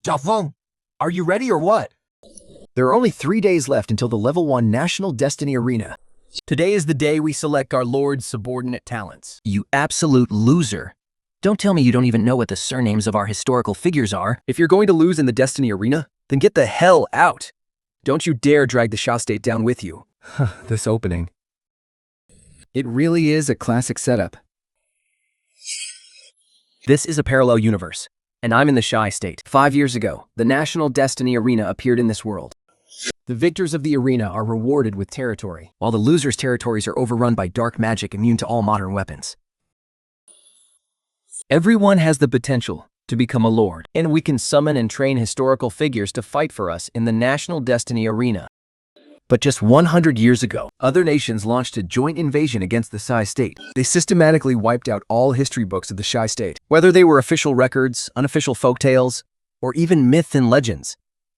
Zhao Hong, are you ready or what? There are only 3 days left until the Level 1 National Destiny Arena. Today is the day we select our Lord's subordinate talents. You absolute loser. Don't tell me you don't even know what the surnames of our historical figures are. If you're going to lose in the Destiny Arena, then get the hell out. Don't you dare drag the Sha State down with you. This opening. It really is a classic setup. This is a parallel universe, and I'm in the Shy State. 5 years ago, the National Destiny Arena appeared in this world. The victors of the arena are rewarded with territory, while the losers' territories are overrun by dark magic immune to all modern weapons. Everyone has the potential to become a lord, and we can summon and train historical figures to fight for us in the National Destiny Arena. But just 100 years ago, other nations launched a joint invasion against the Shy State. They systematically wiped out all history books of the Shy State. Whether they were official records, unofficial folktales, or even myths and legends,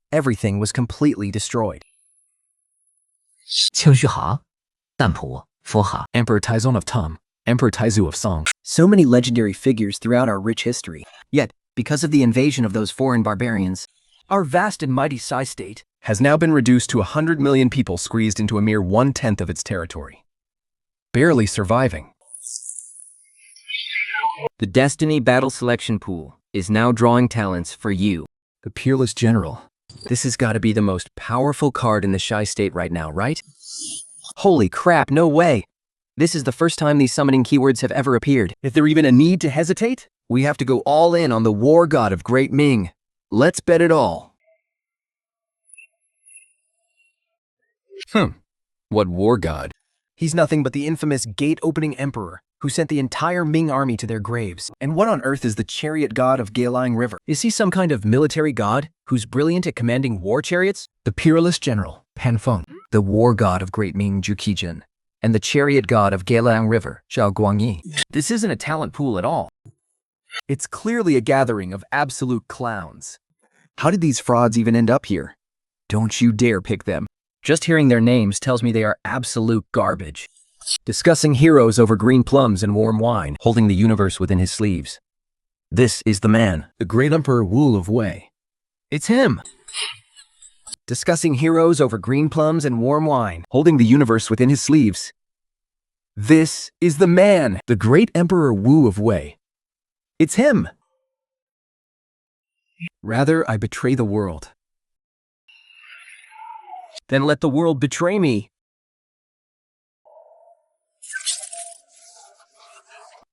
everything was completely destroyed. 清虚哈，淡朴佛哈。 Emperor Taizong of Tom, Emperor Taizu of Song. So many legendary figures throughout our rich history. Yet, because of the invasion of those foreign barbarians, our vast and mighty Shy State has now been reduced to 100 million people squeezed into a mere 1/10 of its territory. Barely surviving. The Destiny Battle Selection Pool is now drawing talents for you. The Peerless General. This has got to be the most powerful card in the Shy State right now, right? Holy crap, no way! This is the first time these summoning keywords have ever appeared. Is there even a need to hesitate? We have to go all in on the War God of Great Ming. Let's bet it all. What war god? He's nothing but the infamous gate-opening emperor who sent the entire Ming army to their graves. And what on earth is the chariot god of Gaelang River? Is he some kind of military god who's brilliant at commanding war chariots? The Peerless General, Pan Feng, the war god of Great Ming, Zhu Qijin, and the chariot god of Gaelang River, Zhao Guangyi. This isn't a talent pool at all. It's clearly a gathering of absolute clowns. How did these frauds even end up here? Don't you dare pick them. Just hearing their names tells me they are absolute garbage. Discussing heroes over green plums and warm wine, holding the universe within his sleeves. This is the man, the great Emperor Wu of Wei. It's him. Discussing heroes over green plums and warm wine, holding the universe within his sleeves. This is the man, the great Emperor Wu of Wei. It's him. Rather, I betray the world. Then let the world betray me.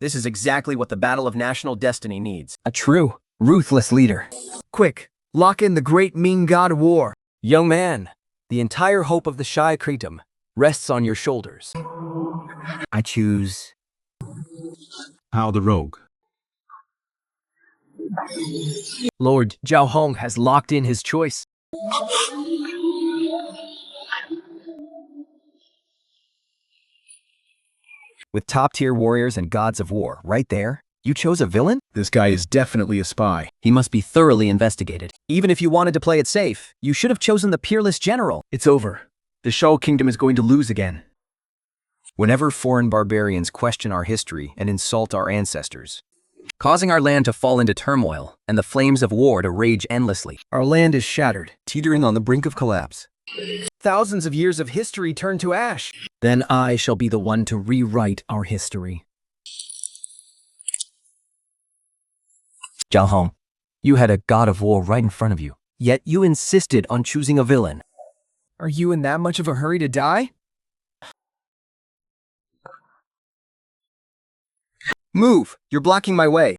This is exactly what the Battle of National Destiny needs. A true, ruthless leader. Quick, lock in the great Ming God of War. Young man, the entire hope of the Shy Kingdom rests on your shoulders. I choose Hao the Rogue. Lord Zhao Hong has locked in his choice. With top-tier warriors and gods of war right there, you chose a villain? This guy is definitely a spy. He must be thoroughly investigated. Even if you wanted to play it safe, you should have chosen the Peerless General. It's over. The Shao Kingdom is going to lose again. Whenever foreign barbarians question our history and insult our ancestors, causing our land to fall into turmoil and the flames of war to rage endlessly, our land is shattered, teetering on the brink of collapse. Thousands of years of history turn to ash. Then I shall be the one to rewrite our history. Zhao Hong. You had a god of war right in front of you, yet you insisted on choosing a villain. Are you in that much of a hurry to die? Move! You're blocking my way.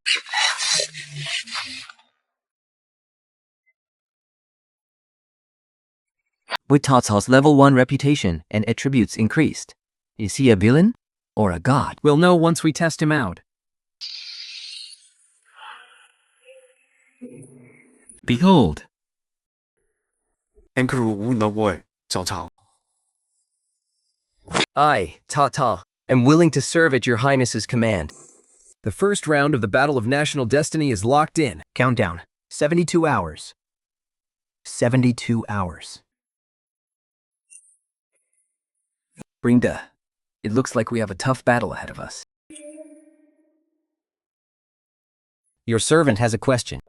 With Cao Cao's level 1 reputation and attributes increased, is he a villain or a god? We'll know once we test him out. Behold, Emperor Wu of Wei, Zhao Cao. I, Cao Cao, am willing to serve at your highness's command. The first round of the Battle of National Destiny is locked in. Countdown, 72 hours. 72 hours. Brinda, it looks like we have a tough battle ahead of us. Your servant has a question.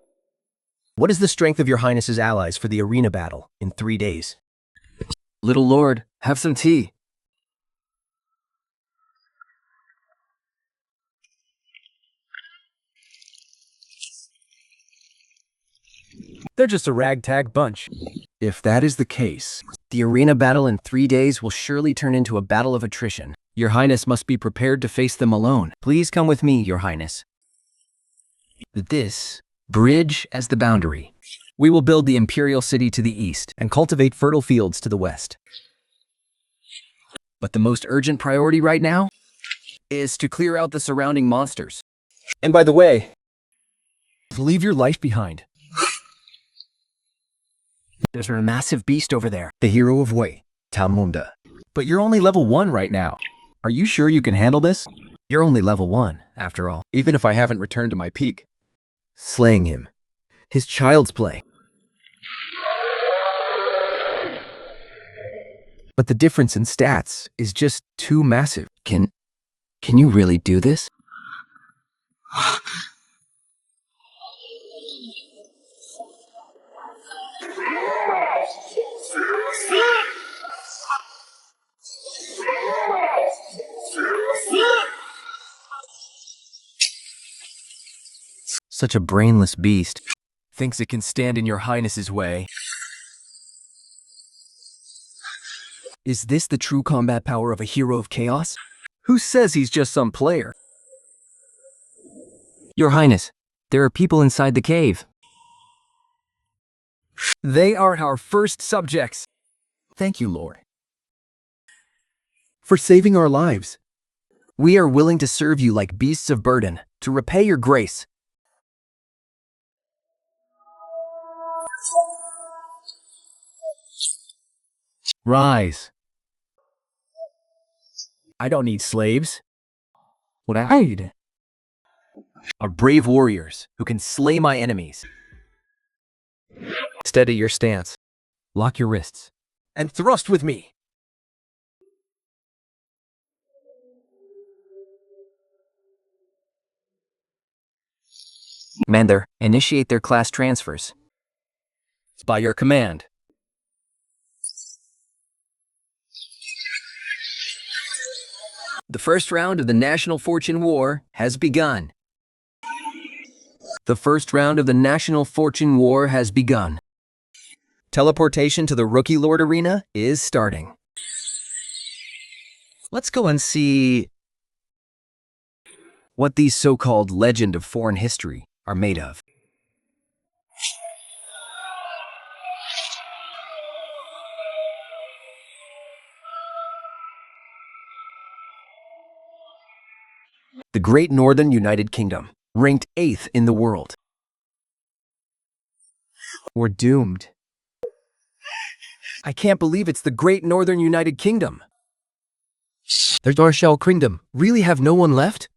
What is the strength of your highness's allies for the arena battle in 3 days? Little lord, have some tea. They're just a ragtag bunch. If that is the case, The arena battle in 3 days will surely turn into a battle of attrition. your highness must be prepared to face them alone. Please come with me, your highness. This bridge as the boundary. We will build the imperial city to the east, And cultivate fertile fields to the west. but the most urgent priority right now is to clear out the surrounding monsters. And by the way, leave your life behind. There's a massive beast over there. The hero of Wei, Talmunda. But you're only level 1 right now. Are you sure you can handle this? You're only level 1, after all. Even if I haven't returned to my peak. Slaying him. His child's play. But the difference in stats is just too massive. Can you really do this? Such a brainless beast. Thinks it can stand in your highness's way. Is this the true combat power of a hero of chaos? Who says he's just some player? Your Highness, there are people inside the cave. They are our first subjects. Thank you, Lord. For saving our lives. We are willing to serve you like beasts of burden, to repay your grace. Rise. I don't need slaves. What I need Are brave warriors who can slay my enemies. Steady your stance. Lock your wrists. And thrust with me. Commander, initiate their class transfers. By your command. The first round of the National Fortune War has begun. The first round of the National Fortune War has begun. Teleportation to the Rookie Lord Arena is starting. Let's go and see what these so-called legend of foreign history are made of. The Great Northern United Kingdom, ranked 8th in the world. We're doomed. I can't believe it's the Great Northern United Kingdom. The Darshell Kingdom really have no one left?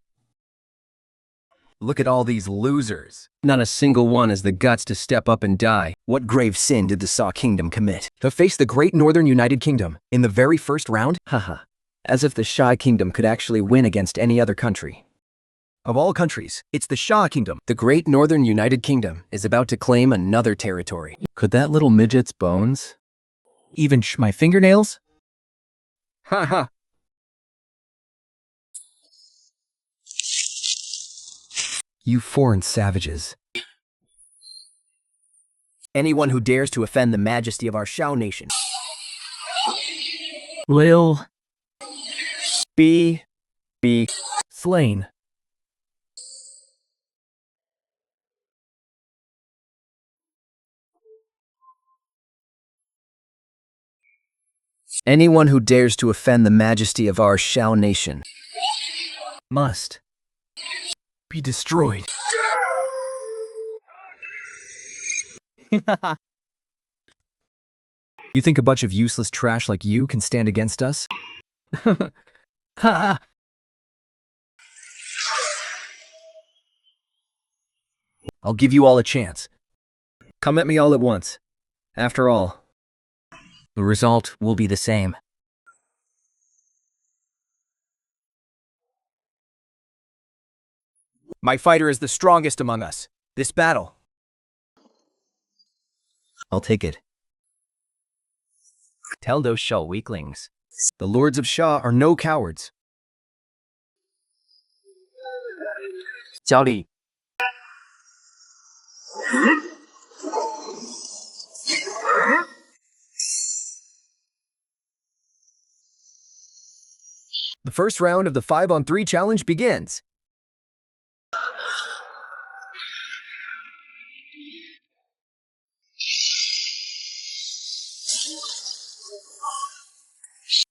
Look at all these losers. Not a single one has the guts to step up and die. What grave sin did the Saw Kingdom commit? To face the Great Northern United Kingdom in the very first round? Haha. As if the Shah Kingdom could actually win against any other country. Of all countries, it's the Shah Kingdom. The Great Northern United Kingdom is about to claim another territory. Could that little midget's bones Even my fingernails? Haha. You foreign savages. Anyone who dares to offend the majesty of our Shao nation will be slain. Anyone who dares to offend the majesty of our Shao nation must be destroyed. You think a bunch of useless trash like you can stand against us? Ha! I'll give you all a chance. Come at me all at once. After all, The result will be the same. my fighter is the strongest among us. This battle I'll take it. Tell those Shah weaklings. The lords of Shah are no cowards. 焦虑 The first round of the 5-on-3 challenge begins.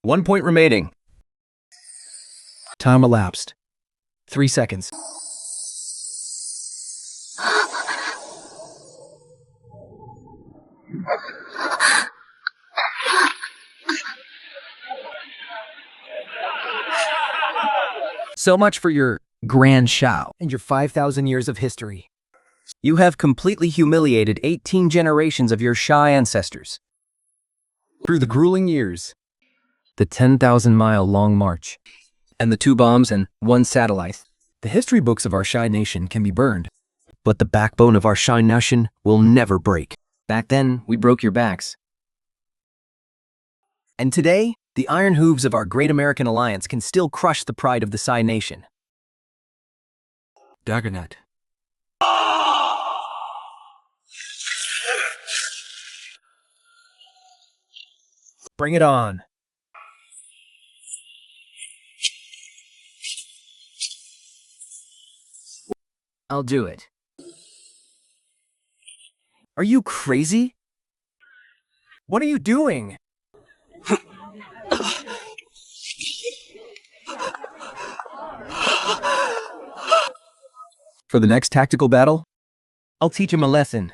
One point remaining. Time elapsed. 3 seconds. So much for your grand Shao and your 5,000 years of history. You have completely humiliated 18 generations of your Shah ancestors. Through the grueling years, the 10,000-mile-long march, and the 2 bombs and 1 satellite, the history books of our Shah nation can be burned. But the backbone of our Shah nation will never break. Back then, we broke your backs. And today, the iron hooves of our great American alliance can still crush the pride of the Sai nation. Dagonet. Bring it on. I'll do it. Are you crazy? What are you doing? For the next tactical battle, I'll teach him a lesson.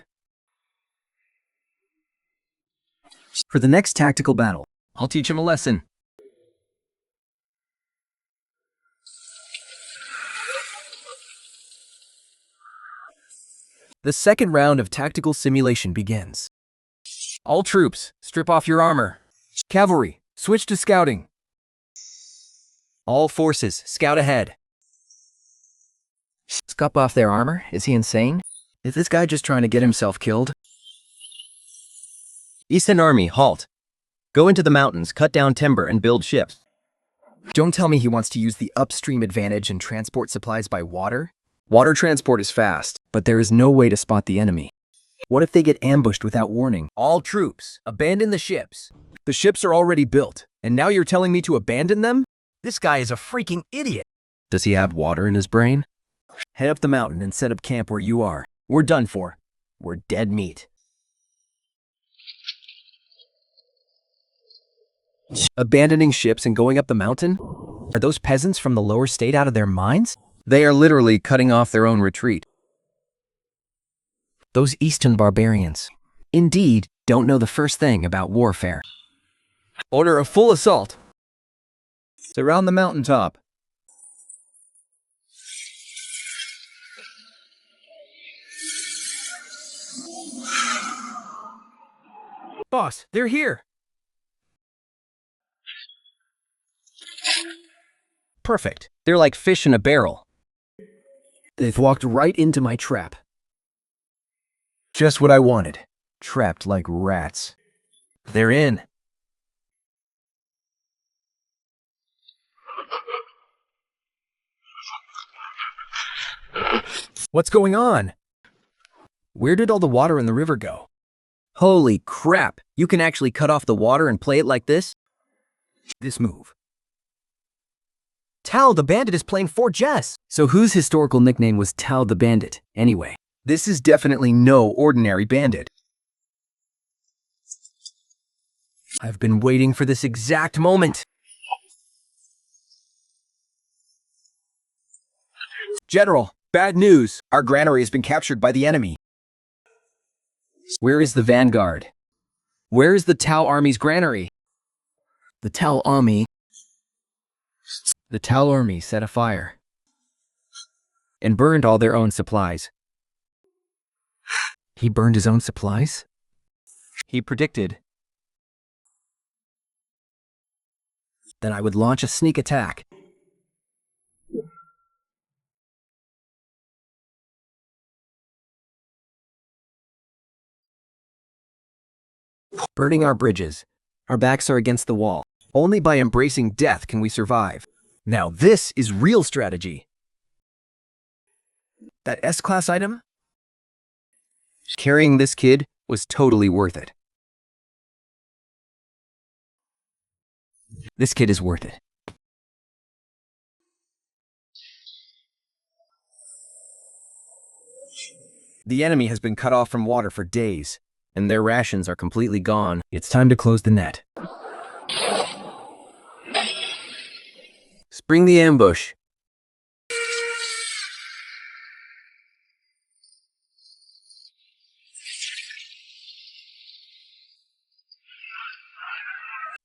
For the next tactical battle, I'll teach him a lesson. The second round of tactical simulation begins. All troops, strip off your armor. Cavalry, switch to scouting. All forces, scout ahead. Scop off their armor? Is he insane? Is this guy just trying to get himself killed? Eastern Army, halt. Go into the mountains, cut down timber, and build ships. Don't tell me he wants to use the upstream advantage and transport supplies by water. Water transport is fast, but there is no way to spot the enemy. What if they get ambushed without warning? All troops, abandon the ships. The ships are already built, and now you're telling me to abandon them? This guy is a freaking idiot. Does he have water in his brain? Head up the mountain and set up camp where you are. We're done for. We're dead meat. Abandoning ships and going up the mountain? Are those peasants from the lower state out of their minds? They are literally cutting off their own retreat. Those Eastern barbarians, indeed, don't know the first thing about warfare. Order a full assault. Surround the mountaintop. Boss, they're here. Perfect. They're like fish in a barrel. They've walked right into my trap. Just what I wanted. Trapped like rats. They're in. What's going on? Where did all the water in the river go? Holy crap! You can actually cut off the water and play it like this? This move. Tal the Bandit is playing 4Jess. So whose historical nickname was Tal the Bandit, anyway? This is definitely no ordinary bandit. I've been waiting for this exact moment. General, bad news. Our granary has been captured by the enemy. Where is the vanguard? Where is the Tau army's granary? The Tau army set a fire and burned all their own supplies. He burned his own supplies? He predicted that I would launch a sneak attack. burning our bridges. Our backs are against the wall. Only by embracing death can we survive. Now this is real strategy. That S-class item? Carrying this kid was totally worth it. This kid is worth it. The enemy has been cut off from water for days, and their rations are completely gone. It's time to close the net. Spring the ambush.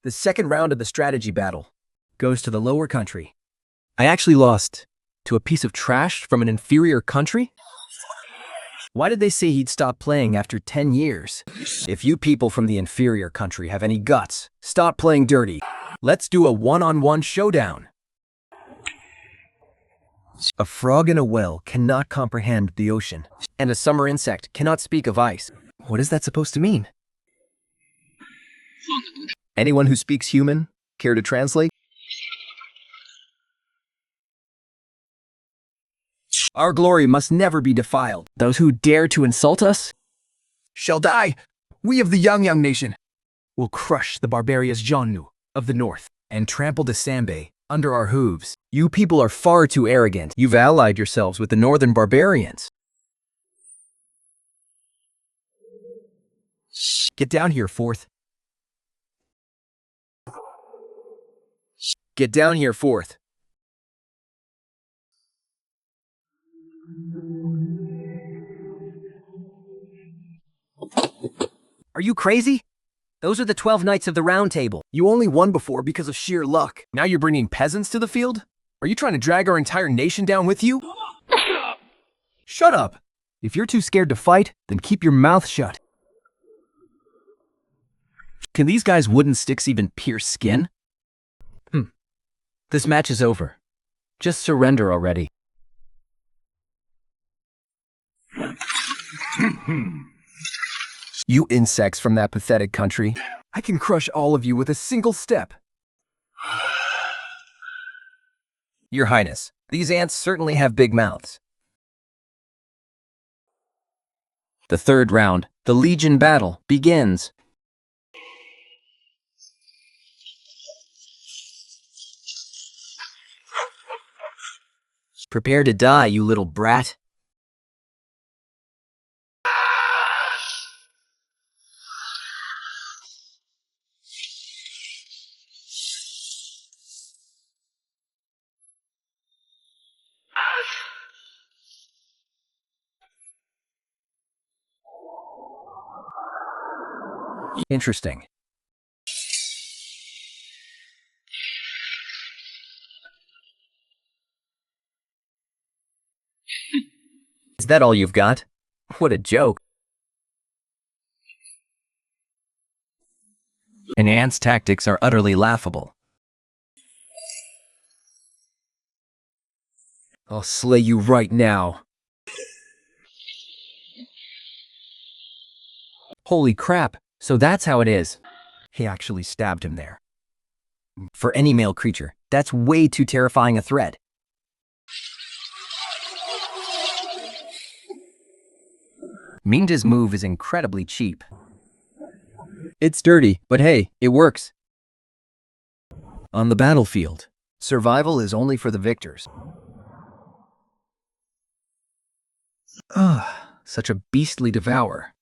The second round of the strategy battle goes to the lower country. I actually lost to a piece of trash from an inferior country? Why did they say he'd stop playing after 10 years? If you people from the inferior country have any guts, stop playing dirty. Let's do a one-on-one showdown. A frog in a well cannot comprehend the ocean, and a summer insect cannot speak of ice. What is that supposed to mean? Anyone who speaks human, care to translate? Our glory must never be defiled. Those who dare to insult us shall die. We of the Yang Nation will crush the barbarious Jiannu of the north and trample the Sanbei under our hooves. You people are far too arrogant. You've allied yourselves with the northern barbarians. Get down here, fourth. Get down here, fourth. Are you crazy? Those are the 12 Knights of the Round Table. You only won before because of sheer luck. Now you're bringing peasants to the field? Are you trying to drag our entire nation down with you? Shut up! If you're too scared to fight, then keep your mouth shut. Can these guys' wooden sticks even pierce skin? This match is over. Just surrender already. You insects from that pathetic country, I can crush all of you with a single step. Your Highness, these ants certainly have big mouths. The third round, the Legion battle, begins. Prepare to die, you little brat. Interesting. Is that all you've got? What a joke. An ant's tactics are utterly laughable. I'll slay you right now. Holy crap, so that's how it is. He actually stabbed him there. For any male creature, that's way too terrifying a threat. Minda's move is incredibly cheap. It's dirty, but hey, it works. On the battlefield, survival is only for the victors. Ugh, such a beastly devourer.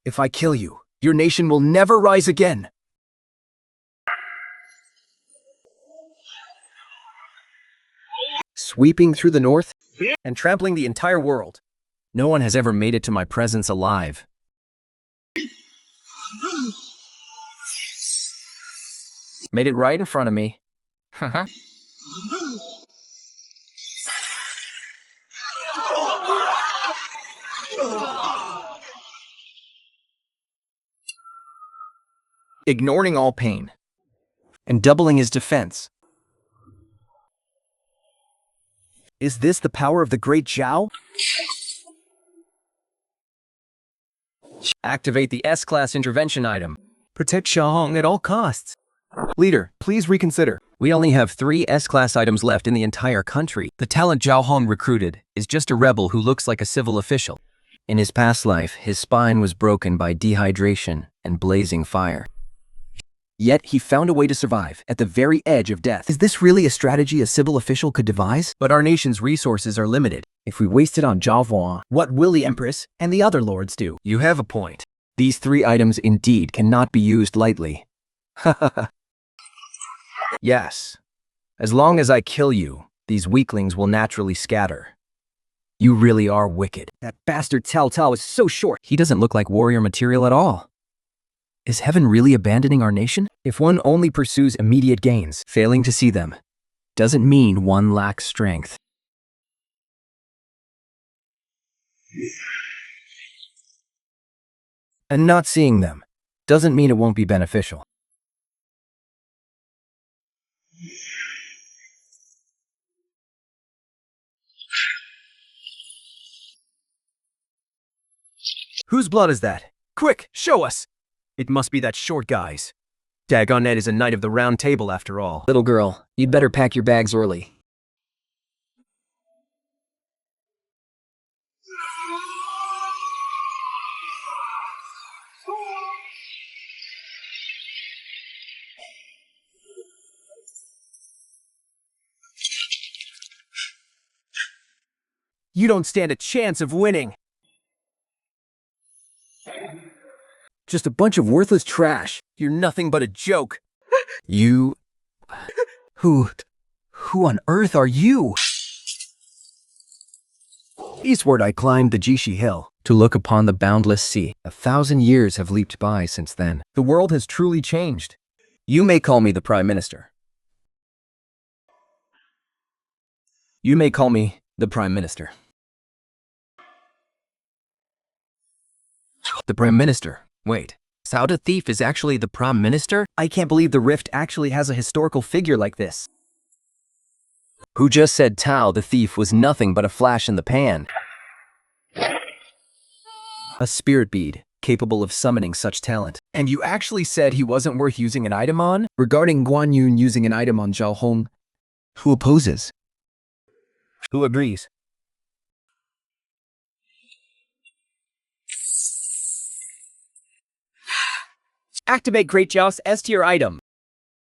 If I kill you, your nation will never rise again. Sweeping through the north and trampling the entire world. No one has ever made it to my presence alive. Made it right in front of me. Ignoring all pain and doubling his defense. Is this the power of the great Zhao? Activate the S-Class intervention item. Protect Zhao Hong at all costs. Leader, please reconsider. We only have 3 S-Class items left in the entire country. The talent Zhao Hong recruited is just a rebel who looks like a civil official. In his past life, his spine was broken by dehydration and blazing fire. Yet he found a way to survive at the very edge of death. Is this really a strategy a civil official could devise? But our nation's resources are limited. If we waste it on Zhao Hong, what will the Empress and the other lords do? You have a point. These 3 items indeed cannot be used lightly. Yes. As long as I kill you, these weaklings will naturally scatter. You really are wicked. That bastard Cao Cao is so short. He doesn't look like warrior material at all. Is heaven really abandoning our nation? If one only pursues immediate gains, failing to see them doesn't mean one lacks strength. And not seeing them doesn't mean it won't be beneficial. Whose blood is that? Quick, show us! It must be that short guy's. Dagonet is a knight of the Round Table after all. Little girl, you'd better pack your bags early. You don't stand a chance of winning. Just a bunch of worthless trash. You're nothing but a joke. You... Who on earth are you? Eastward I climbed the Jishi Hill. To look upon the boundless sea. 1,000 years have leaped by since then. The world has truly changed. You may call me the Prime Minister. You may call me the Prime Minister. The Prime Minister. Wait, Cao the Thief is actually the Prime Minister? I can't believe the Rift actually has a historical figure like this. Who just said Cao the Thief was nothing but a flash in the pan? A spirit bead, capable of summoning such talent. And you actually said he wasn't worth using an item on? Regarding Guan Yun using an item on Zhao Hong, who opposes? Who agrees? Activate Great Zhao's S-tier item.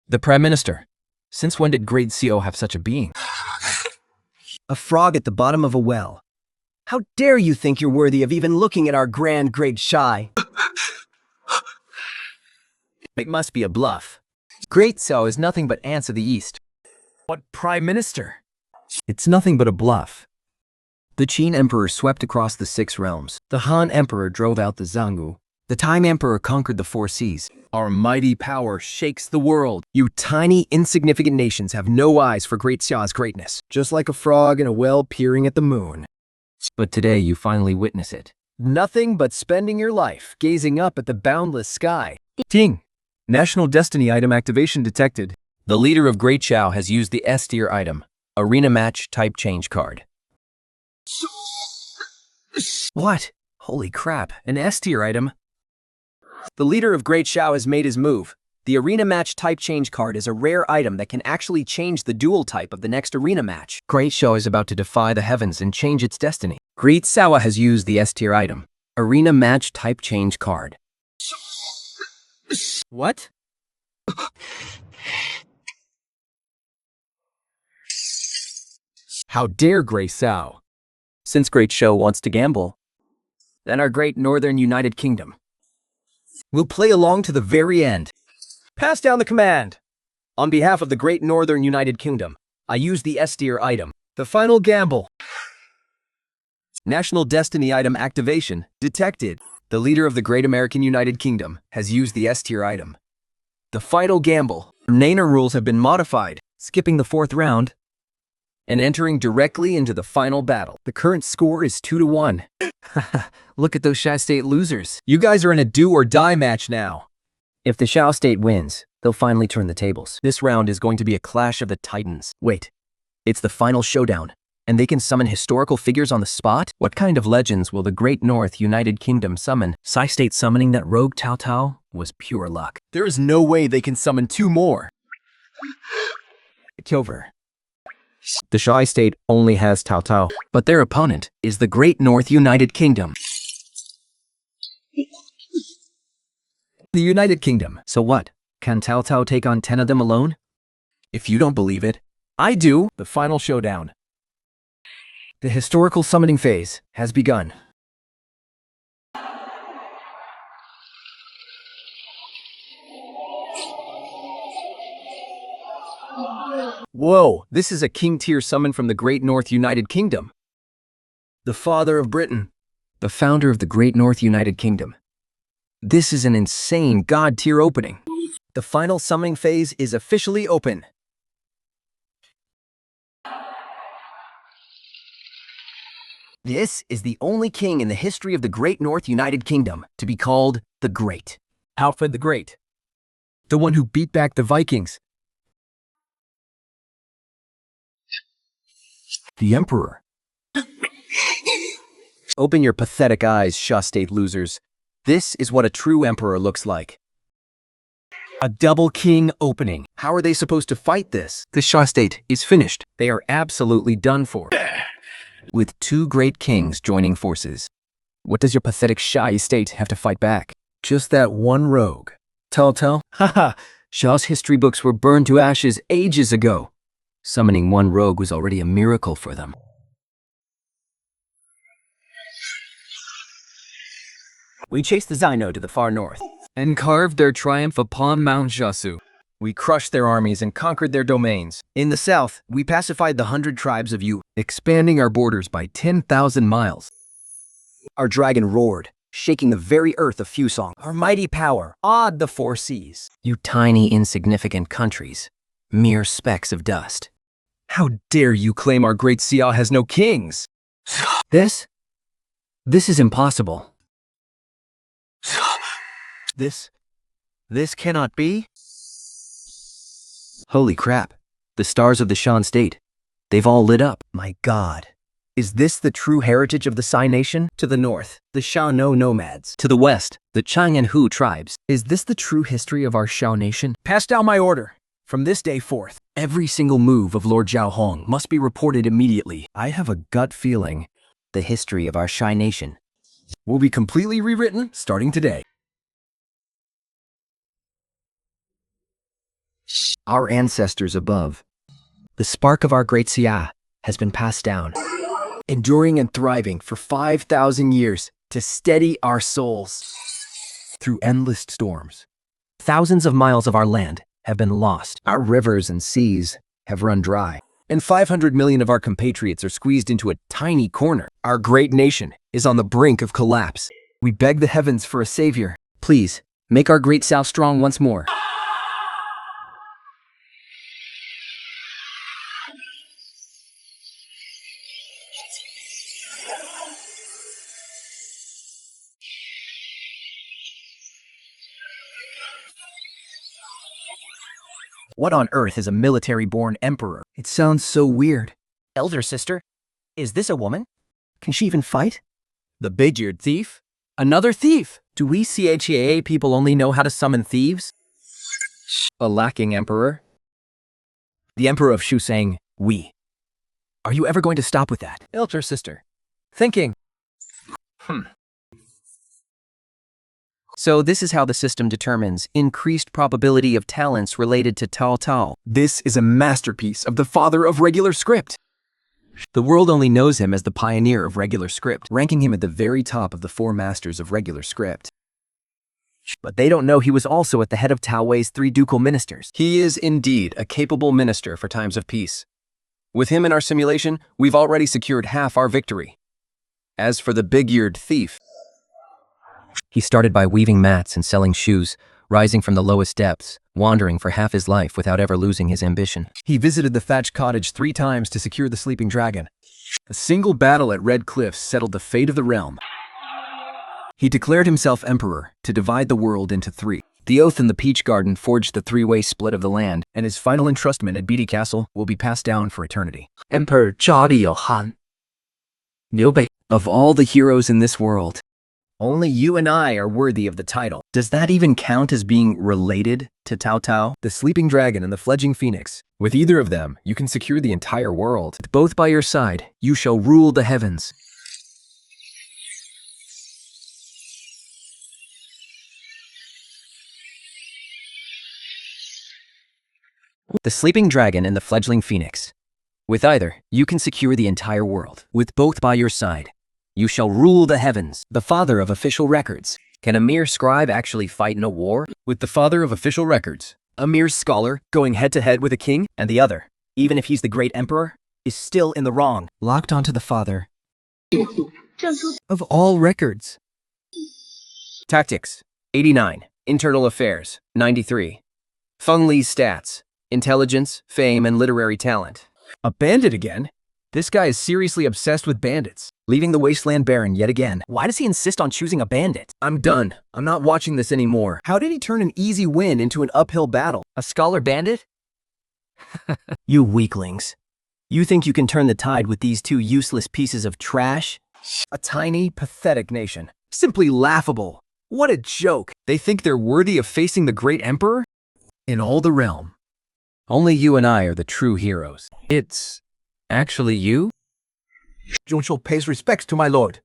The Prime Minister. Since when did Great CO have such a being? A frog at the bottom of a well. How dare you think you're worthy of even looking at our grand great Shai? It must be a bluff. Great Cao is nothing but ants of the East. What Prime Minister? It's nothing but a bluff. The Qin Emperor swept across the 6 realms. The Han Emperor drove out the Zhanggu. The Time Emperor conquered the 4 seas. Our mighty power shakes the world. You tiny, insignificant nations have no eyes for Great Xia's greatness. Just like a frog in a well peering at the moon. But today you finally witness it. Nothing but spending your life gazing up at the boundless sky. Ting! National Destiny item activation detected. The leader of Great Xiao has used the S-tier item, Arena Match Type Change card. What? Holy crap, an S-tier item? The leader of Great Xiao has made his move. The Arena Match Type Change card is a rare item that can actually change the duel type of the next arena match. Great Xiao is about to defy the heavens and change its destiny. Great Xiao has used the S-tier item, Arena Match Type Change card. What? How dare Great Xiao? Since Great Xiao wants to gamble, then our great Northern United Kingdom will play along to the very end. Pass down the command. On behalf of the great Northern United Kingdom, I use the S-tier item. The final gamble. National Destiny item activation detected. The leader of the great American United Kingdom has used the S-tier item. The final gamble. Naner rules have been modified, skipping the 4th round and entering directly into the final battle. The current score is 2-1. Look at those Shao State losers. You guys are in a do-or-die match now. If the Shao State wins, they'll finally turn the tables. This round is going to be a clash of the titans. Wait, it's the final showdown. And they can summon historical figures on the spot? What kind of legends will the Great North United Kingdom summon? Sai State summoning that rogue Cao Cao was pure luck. There is no way they can summon 2 more. It's over. The Shai State only has Cao Cao, but their opponent is the Great North United Kingdom. The United Kingdom. So what? Can Cao Cao take on 10 of them alone? If you don't believe it, I do. The final showdown. The historical summoning phase has begun. Whoa, this is a king-tier summon from the Great North United Kingdom. The father of Britain. The founder of the Great North United Kingdom. This is an insane god-tier opening. The final summoning phase is officially open. This is the only king in the history of the Great North United Kingdom to be called the Great. Alfred the Great. The one who beat back the Vikings. The Emperor. Open your pathetic eyes, Shah State losers. This is what a true emperor looks like. A double king opening. How are they supposed to fight this? The Shah State is finished, They are absolutely done for. with 2 great kings joining forces. What does your pathetic Shah State have to fight back? Just that one rogue. Tell. Haha, Shah's history books were burned to ashes ages ago. Summoning one rogue was already a miracle for them. We chased the Xino to the far north and carved their triumph upon Mount Jiasu. We crushed their armies and conquered their domains. In the south, we pacified the 100 tribes of Yu, expanding our borders by 10,000 miles. Our dragon roared, shaking the very earth of Fusong. Our mighty power awed the 4 seas. You tiny, insignificant countries. Mere specks of dust. How dare you claim our great Xia has no kings? This is impossible. This cannot be. Holy crap. The stars of the Shan State. They've all lit up. My God. Is this the true heritage of the Sai Nation? To the north, the Shao-No nomads. To the west, the Chang and Hu tribes. Is this the true history of our Shao Nation? Pass down my order. From this day forth, every single move of Lord Zhao Hong must be reported immediately. I have a gut feeling The history of our Shai Nation will be completely rewritten starting today. Our ancestors above. The spark of our great Xia has been passed down, enduring and thriving for 5,000 years to steady our souls through endless storms. Thousands of miles of our land have been lost. Our rivers and seas have run dry, and 500 million of our compatriots are squeezed into a tiny corner. Our great nation is on the brink of collapse. We beg the heavens for a savior. Please, make our great South strong once more. What on earth is a military-born emperor? It sounds so weird. Elder sister, is this a woman? Can she even fight? The big-eared thief? Another thief! Do we CHAA people only know how to summon thieves? A lacking emperor? The emperor of Shu saying, we. Are you ever going to stop with that? Elder sister. Thinking. So this is how the system determines increased probability of talents related to Cao Cao. This is a masterpiece of the father of regular script. The world only knows him as the pioneer of regular script, ranking him at the very top of the 4 masters of regular script. But they don't know he was also at the head of Tao Wei's 3 ducal ministers. He is indeed a capable minister for times of peace. With him in our simulation, we've already secured half our victory. As for the big-eared thief, He started by weaving mats and selling shoes, rising from the lowest depths, wandering for half his life without ever losing his ambition. he visited the thatched cottage 3 times to secure the sleeping dragon. A single battle at Red Cliffs settled the fate of the realm. He declared himself emperor to divide the world into 3. The oath in the Peach Garden forged the three-way split of the land, And his final entrustment at Beatty Castle will be passed down for eternity. Emperor Zhao Hong. Liu Bei. Of all the heroes in this world, Only you and I are worthy of the title. does that even count as being related to Cao Cao? The sleeping dragon and the fledgling phoenix. With either of them, you can secure the entire world. With both by your side, you shall rule the heavens. The sleeping dragon and the fledgling phoenix. With either, you can secure the entire world. With both by your side, you shall rule the heavens. The father of official records. Can a mere scribe actually fight in a war? With the father of official records. A mere scholar going head-to-head with a king, and the other, even if he's the great emperor, is still in the wrong. Locked onto the father Of all records. Tactics, 89. Internal affairs, 93. Feng Li's stats, intelligence, fame, and literary talent. A bandit again? This guy is seriously obsessed with bandits, leaving the wasteland barren yet again. Why does he insist on choosing a bandit? I'm done. I'm not watching this anymore. How did he turn an easy win into an uphill battle? A scholar bandit? You weaklings. You think you can turn the tide with these two useless pieces of trash? A tiny, pathetic nation. Simply laughable. What a joke. They think they're worthy of facing the great emperor? In all the realm, only you and I are the true heroes. It's actually you? Zhongshou pays respects to my lord.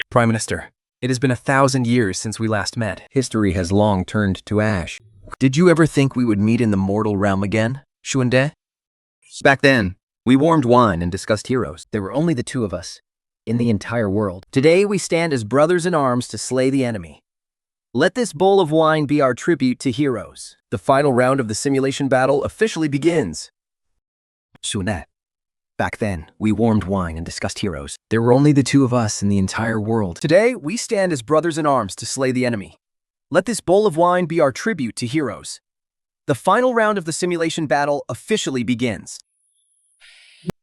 Prime Minister, it has been 1,000 years since we last met. History has long turned to ash. Did you ever think we would meet in the mortal realm again, Xuande? Back then, we warmed wine and discussed heroes. There were only the two of us in the entire world. Today, we stand as brothers in arms to slay the enemy. Let this bowl of wine be our tribute to heroes. The final round of the simulation battle officially begins. Xuande. Back then, we warmed wine and discussed heroes. There were only the two of us in the entire world. Today, we stand as brothers in arms to slay the enemy. Let this bowl of wine be our tribute to heroes. The final round of the simulation battle officially begins.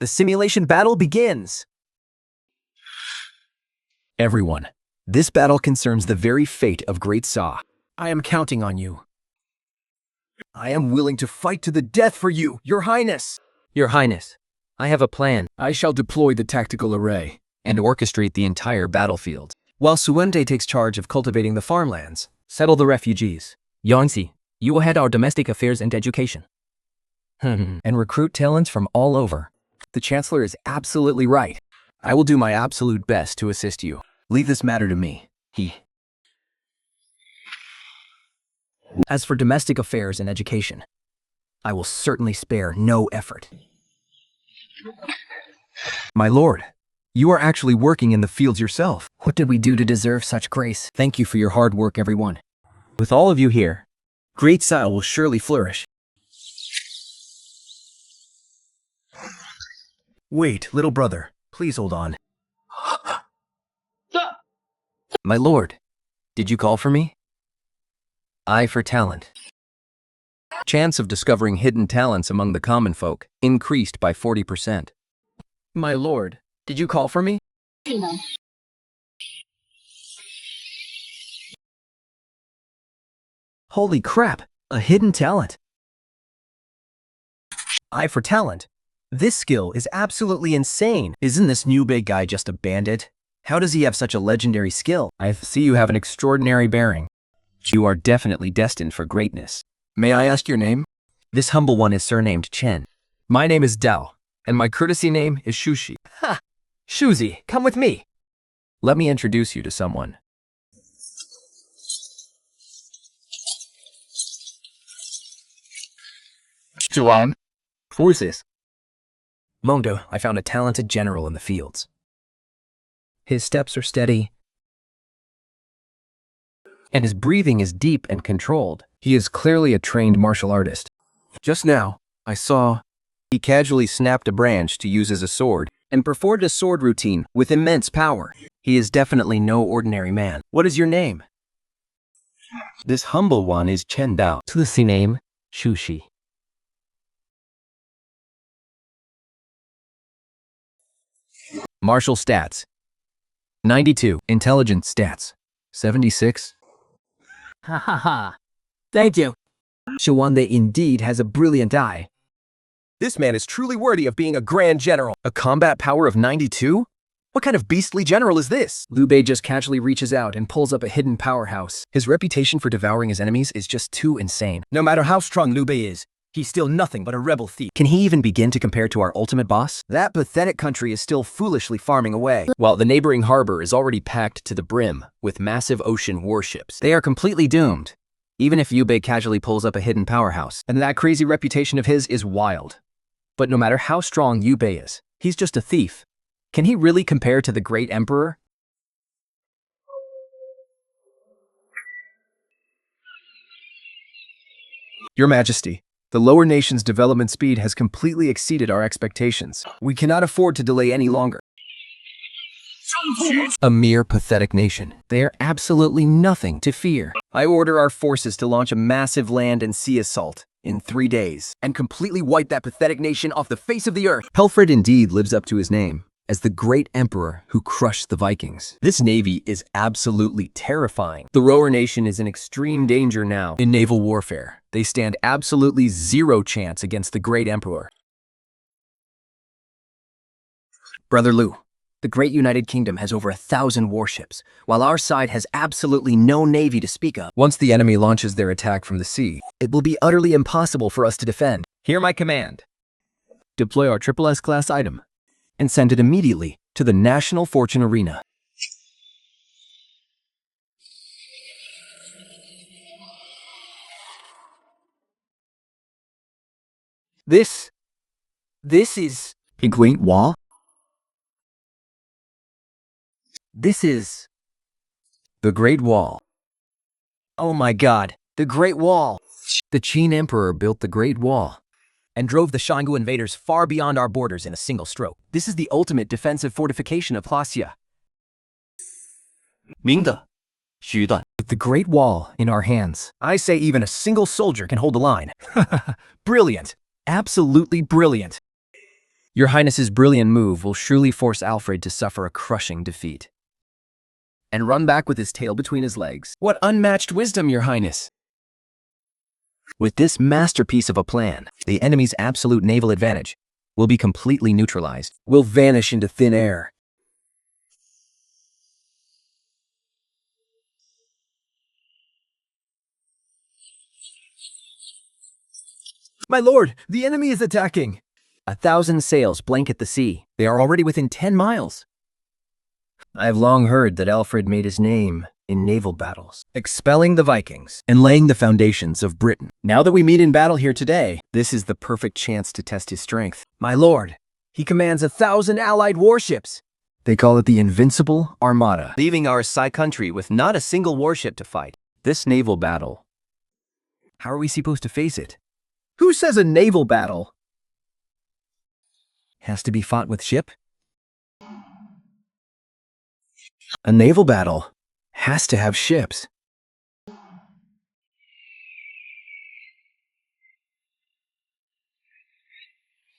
The simulation battle begins. Everyone, this battle concerns the very fate of Great Sa. I am counting on you. I am willing to fight to the death for you, Your Highness. Your Highness, I have a plan. I shall deploy the tactical array And orchestrate the entire battlefield. while Xuande takes charge of cultivating the farmlands. Settle the refugees. Yangzi, you will head our domestic affairs and education. And recruit talents from all over. The Chancellor is absolutely right. I will do my absolute best to assist you. Leave this matter to me. As for domestic affairs and education, I will certainly spare no effort. My lord, you are actually working in the fields yourself. What did we do to deserve such grace? Thank you for your hard work, everyone. With all of you here, Great Sa will surely flourish. Wait, little brother, please hold on. My lord, did you call for me? Eye for talent. Chance of discovering hidden talents among the common folk increased by 40%. My lord, did you call for me? Holy crap, a hidden talent. Eye for talent. This skill is absolutely insane. Isn't this new big guy just a bandit? How does he have such a legendary skill? I see you have an extraordinary bearing. You are definitely destined for greatness. May I ask your name? This humble one is surnamed Chen. My name is Dao, and my courtesy name is Shushi. Ha! Shuzi, come with me. Let me introduce you to someone. Zhuang. Who is this? Mondo, I found a talented general in the fields. His steps are steady, and his breathing is deep and controlled. He is clearly a trained martial artist. Just now, I saw he casually snapped a branch to use as a sword and performed a sword routine with immense power. He is definitely no ordinary man. What is your name? This humble one is Chen Dao. Courtesy name, Shushi. Martial stats, 92. Intelligence stats, 76. Ha ha ha. Thank you. Shawande indeed has a brilliant eye. This man is truly worthy of being a grand general. A combat power of 92? What kind of beastly general is this? Liu Bei just casually reaches out and pulls up a hidden powerhouse. His reputation for devouring his enemies is just too insane. No matter how strong Liu Bei is, he's still nothing but a rebel thief. Can he even begin to compare to our ultimate boss? That pathetic country is still foolishly farming away. While the neighboring harbor is already packed to the brim with massive ocean warships. They are completely doomed, even if Liu Bei casually pulls up a hidden powerhouse. And that crazy reputation of his is wild. But no matter how strong Liu Bei is, he's just a thief. Can he really compare to the great emperor? Your Majesty, the lower nation's development speed has completely exceeded our expectations. We cannot afford to delay any longer. A mere pathetic nation. They are absolutely nothing to fear. I order our forces to launch a massive land and sea assault in 3 days and completely wipe that pathetic nation off the face of the earth. Helfred indeed lives up to his name as the great emperor who crushed the Vikings. This navy is absolutely terrifying. The Rower nation is in extreme danger now. In naval warfare, they stand absolutely zero chance against the great emperor. Brother Liu, the great United Kingdom has over 1,000 warships, while our side has absolutely no navy to speak of. Once the enemy launches their attack from the sea, It will be utterly impossible for us to defend. hear my command. Deploy our SSS class item and send it immediately to the National Fortune Arena. This is A Great Wall? This is... The Great Wall. Oh my god, the Great Wall! The Qin Emperor built the Great Wall And drove the Shangu invaders far beyond our borders in a single stroke. This is the ultimate defensive fortification of Plasia. 明的，虚断。 With the Great Wall in our hands, I say even a single soldier can hold the line. Brilliant. Absolutely brilliant. Your Highness's brilliant move will surely force Alfred to suffer a crushing defeat. And run back with his tail between his legs. What unmatched wisdom, Your Highness. With this masterpiece of a plan, the enemy's absolute naval advantage will be completely neutralized. Will vanish into thin air. My lord, the enemy is attacking. 1,000 sails blanket the sea. They are already within 10 miles. I've long heard that Alfred made his name in naval battles, expelling the Vikings and laying the foundations of Britain. Now that we meet in battle here today, this is the perfect chance to test his strength. My lord, he commands 1,000 allied warships. They call it the Invincible Armada, Leaving our Sai country with not a single warship to fight. This naval battle. How are we supposed to face it? Who says a naval battle has to be fought with ship? A naval battle has to have ships.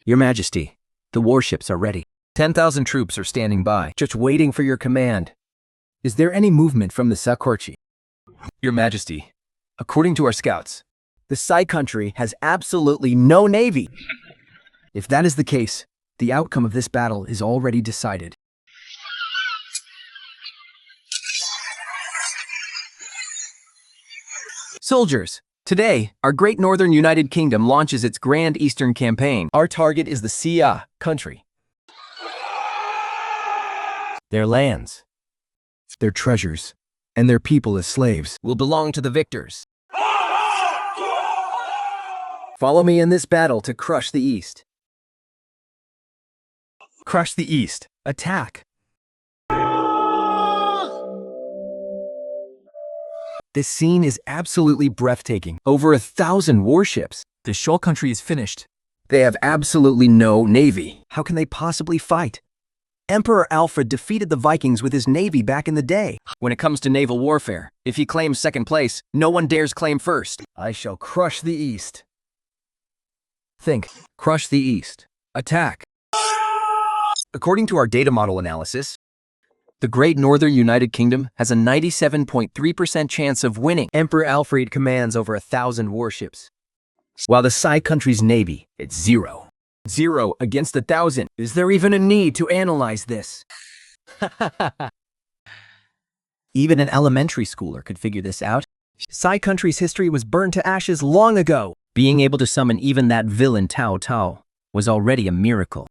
Your Majesty, the warships are ready. 10,000 troops are standing by. Just waiting for your command. Is there any movement from the Sakorchi? Your Majesty, according to our scouts, The Sai country has absolutely no navy. If that is the case, the outcome of this battle is already decided. Soldiers, today, our great northern United Kingdom launches its Grand Eastern Campaign. Our target is the Sia country. Their lands, their treasures, and their people as slaves will belong to the victors. Follow me in this battle to crush the East. Crush the East. Attack. This scene is absolutely breathtaking. Over 1,000 warships. The Shol country is finished. They have absolutely no navy. How can they possibly fight? Emperor Alfred defeated the Vikings with his navy back in the day. When it comes to naval warfare, if he claims second place, no one dares claim first. I shall crush the East. Think. Crush the East. Attack. According to our data model analysis, The Great Northern United Kingdom has a 97.3% chance of winning. Emperor Alfred commands over 1,000 warships, while the Sai country's navy is 0. 0 against 1,000. Is there even a need to analyze this? Even an elementary schooler could figure this out. Sai country's history was burned to ashes long ago. Being able to summon even that villain Tao Tao was already a miracle.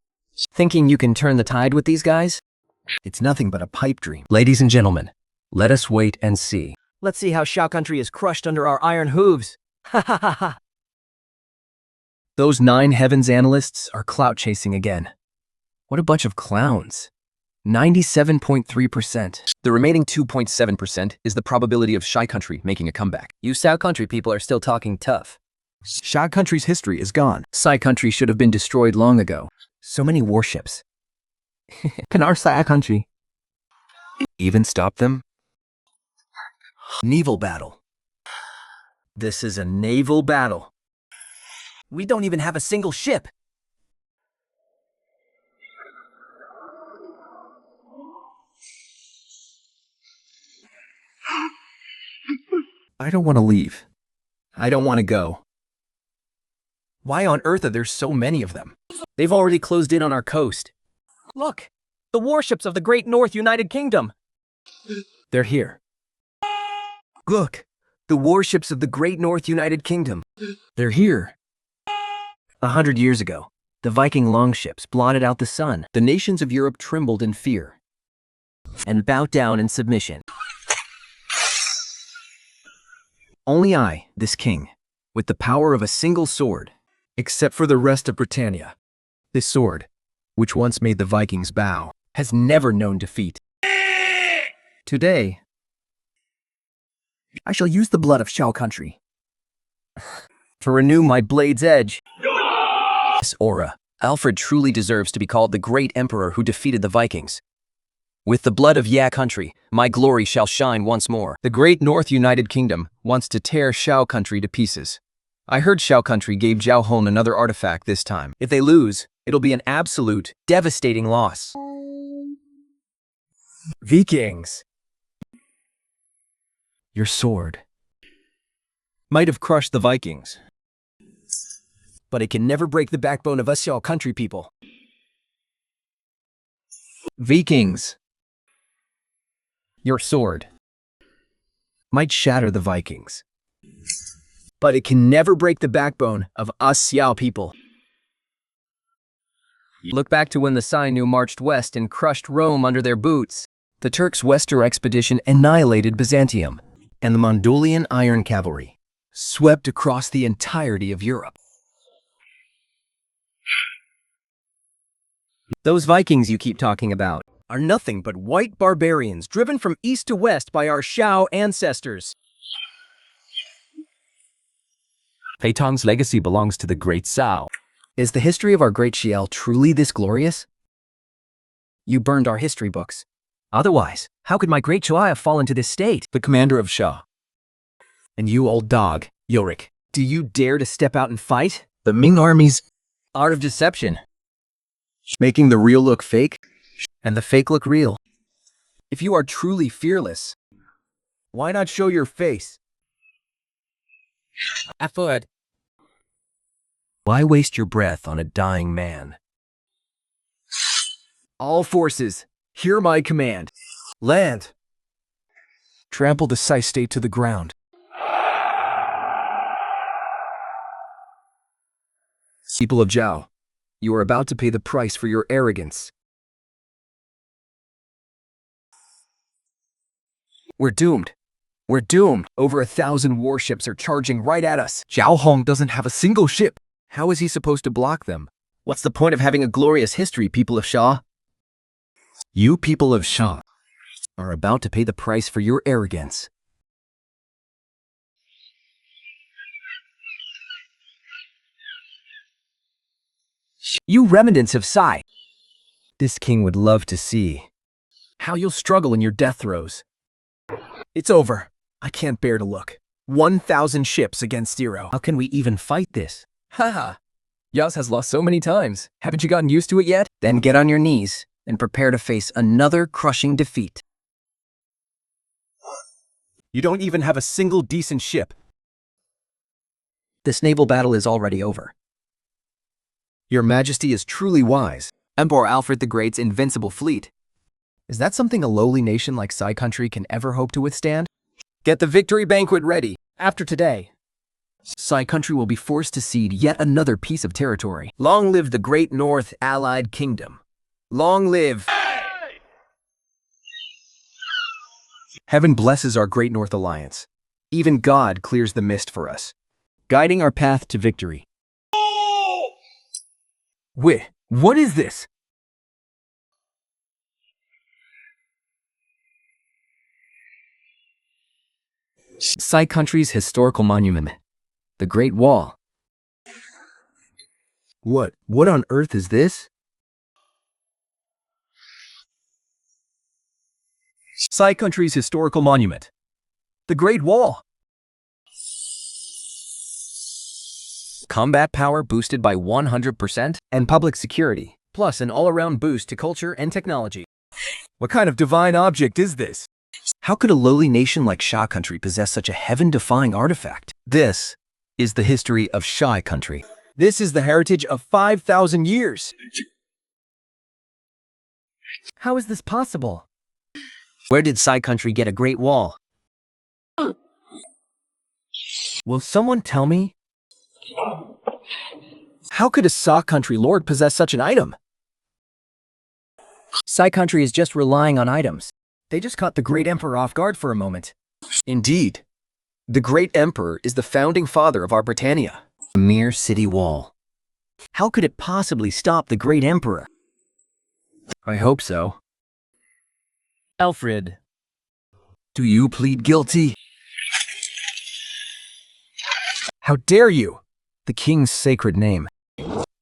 Thinking you can turn the tide with these guys? It's nothing but a pipe dream. Ladies and gentlemen, let us wait and see. Let's see how Shao country is crushed under our iron hooves. Ha ha ha ha. Those 9 heavens analysts are clout chasing again. What a bunch of clowns. 97.3%. The remaining 2.7% is the probability of Shai country making a comeback. You Shao country people are still talking tough. Shao country's history is gone. Sai country should have been destroyed long ago. So many warships. Can our Sai country even stop them? Naval battle. This is a naval battle. We don't even have a single ship. I don't want to leave. I don't want to go. Why on earth are there so many of them? They've already closed in on our coast. Look, the warships of the Great North United Kingdom. They're here. Look, the warships of the Great North United Kingdom. They're here. 100 years ago, the Viking longships blotted out the sun. The nations of Europe trembled in fear And bowed down in submission. Only I, this king, with the power of a single sword, except for the rest of Britannia, this sword, which once made the Vikings bow, has never known defeat. Today, I shall use the blood of Shao country to renew my blade's edge. this aura. Alfred truly deserves to be called the great emperor who defeated the Vikings. With the blood of Ya country, my glory shall shine once more. The Great North United Kingdom wants to tear Shao country to pieces. I heard Shao country gave Zhao Hong another artifact this time. If they lose, it'll be an absolute, devastating loss. Vikings. Your sword might have crushed the Vikings, but it can never break the backbone of us Shao country people. Vikings. Your sword might shatter the Vikings, but it can never break the backbone of us Xiao people. Look back to when the Sinu marched west and crushed Rome under their boots. The Turks' Western expedition annihilated Byzantium, and the Mongolian Iron Cavalry swept across the entirety of Europe. Those Vikings you keep talking about are nothing but white barbarians driven from east to west by our Shao ancestors. Peitan's legacy belongs to the great Cao. Is the history of our great Xiao truly this glorious? You burned our history books. Otherwise, how could my great Chua have fallen to this state? The commander of Sha. And you old dog, Yorick, do you dare to step out and fight? The Ming army's Art of deception. Making the real look fake, and the fake look real. If you are truly fearless, why not show your face? effort. Why waste your breath on a dying man? All forces, hear my command. Land. Trample the Sai state to the ground. People of Zhao, you are about to pay the price for your arrogance. We're doomed. We're doomed. Over 1,000 warships are charging right at us. Zhao Hong doesn't have a single ship. How is he supposed to block them? What's the point of having a glorious history, people of Sha? You people of Sha Are about to pay the price for your arrogance. You remnants of Sai. This king would love to see how you'll struggle in your death throes. It's over. I can't bear to look. 1,000 ships against 0. How can we even fight this? Haha. Yas has lost so many times. Haven't you gotten used to it yet? Then get on your knees and prepare to face another crushing defeat. You don't even have a single decent ship. This naval battle is already over. Your Majesty is truly wise. Emperor Alfred the Great's invincible fleet. Is that something a lowly nation like Sai country can ever hope to withstand? Get the victory banquet ready. After today, Sai country will be forced to cede yet another piece of territory. long live the great North Allied Kingdom. Long live. Heaven blesses our great North Alliance. Even God clears the mist for us, guiding our path to victory. Wait, what is this? Sai country's historical monument, the Great Wall. What on earth is this? Sai country's historical monument, the Great Wall. Combat power boosted by 100%, And public security, plus an all-around boost to culture and technology. What kind of divine object is this? How could a lowly nation like Sha country possess such a heaven-defying artifact? This Is the history of Sha country. This is the heritage of 5,000 years. How is this possible? Where did Sai country get a Great Wall? Will someone tell me? How could a Sa country lord possess such an item? Sai country is just relying on items. They just caught the great emperor off guard for a moment. Indeed. The great emperor is the founding father of our Britannia. A mere city wall. How could it possibly stop the great emperor? I hope so. Alfred. Do you plead guilty? How dare you? The king's sacred name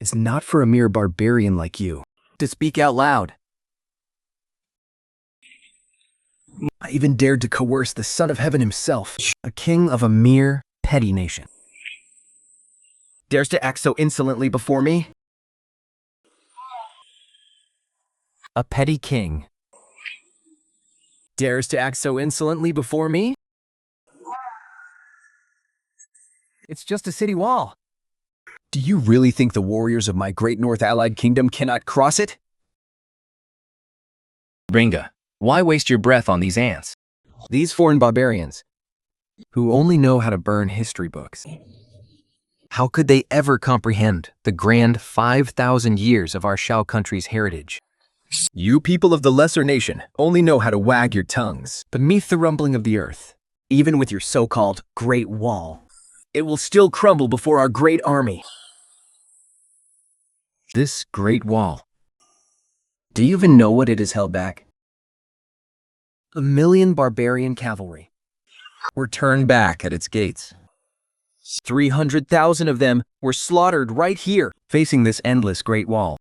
is not for a mere barbarian like you to speak out loud. I even dared to coerce the Son of Heaven himself, a king of a mere petty nation. Dares to act so insolently before me? A petty king. Dares to act so insolently before me? It's just a city wall. Do you really think the warriors of my great North Allied Kingdom cannot cross it? Bringa, why waste your breath on these ants? These foreign barbarians, who only know how to burn history books. How could they ever comprehend the grand 5,000 years of our Shao country's heritage? You people of the lesser nation only know how to wag your tongues beneath the rumbling of the earth. Even with your so-called Great Wall, it will still crumble before our great army. This Great Wall. Do you even know what it has held back? 1 million barbarian cavalry were turned back at its gates. 300,000 of them were slaughtered right here, facing this endless Great Wall.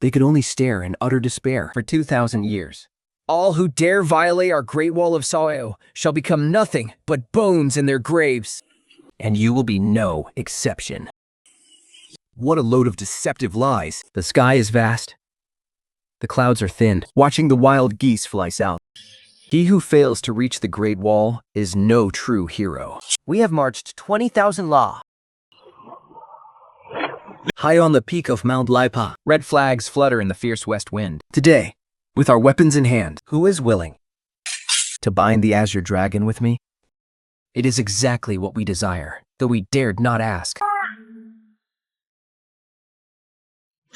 They could only stare in utter despair for 2,000 years. All who dare violate our Great Wall of Sao shall become nothing but bones in their graves. And you will be no exception. What a load of deceptive lies. The sky is vast. The clouds are thin, watching the wild geese fly south. He who fails to reach the Great Wall is no true hero. We have marched 20,000 la. High on the peak of Mount Laipa, red flags flutter in the fierce west wind. Today, with our weapons in hand, who is willing to bind the azure dragon with me? It is exactly what we desire, though we dared not ask.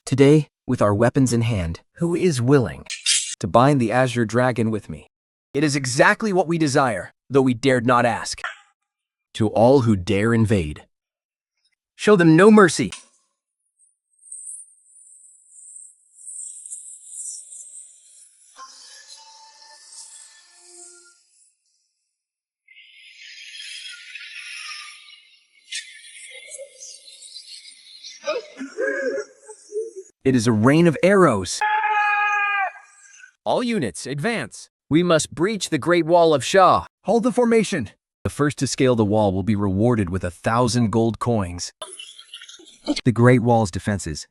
Today, with our weapons in hand, who is willing to bind the azure dragon with me? It is exactly what we desire, though we dared not ask. To all who dare invade, show them no mercy. It is a rain of arrows. All units, advance. We must breach the Great Wall of Sha. Hold the formation. The first to scale the wall will be rewarded with 1,000 gold coins. The Great Wall's defenses.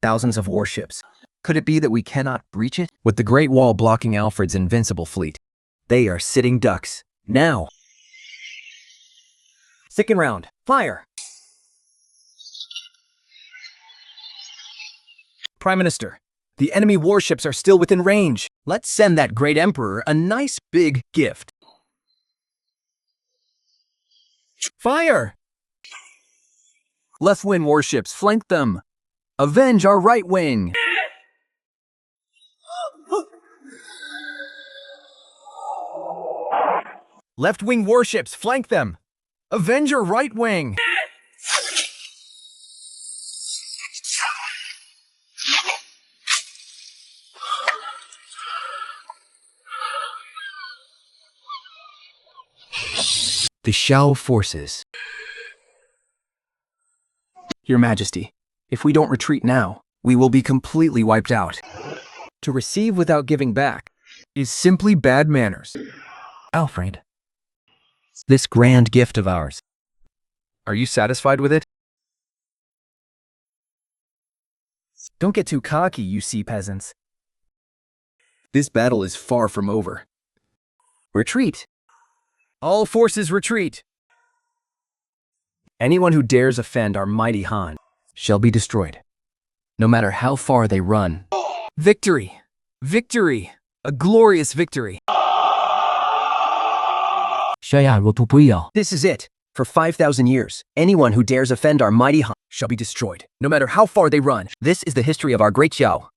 Thousands of warships. Could it be that we cannot breach it? With the Great Wall blocking Alfred's invincible fleet, they are sitting ducks, Now. Second round. Fire. Prime Minister, the enemy warships are still within range. Let's send that great emperor a nice big gift. Fire! Left-wing warships, flank them! Avenge our right wing! Left-wing warships, flank them! Avenge your right wing! The Zhao forces. Your Majesty, if we don't retreat now, we will be completely wiped out. To receive without giving back is simply bad manners. Alfred, this grand gift of ours. Are you satisfied with it? Don't get too cocky, you sea peasants. This battle is far from over. Retreat. All forces retreat. Anyone who dares offend our mighty Han Shall be destroyed, no matter how far they run. Victory! Victory! A glorious victory! This is it. For 5,000 years, anyone who dares offend our mighty Han shall be destroyed, no matter how far they run. This is the history of our great Zhao.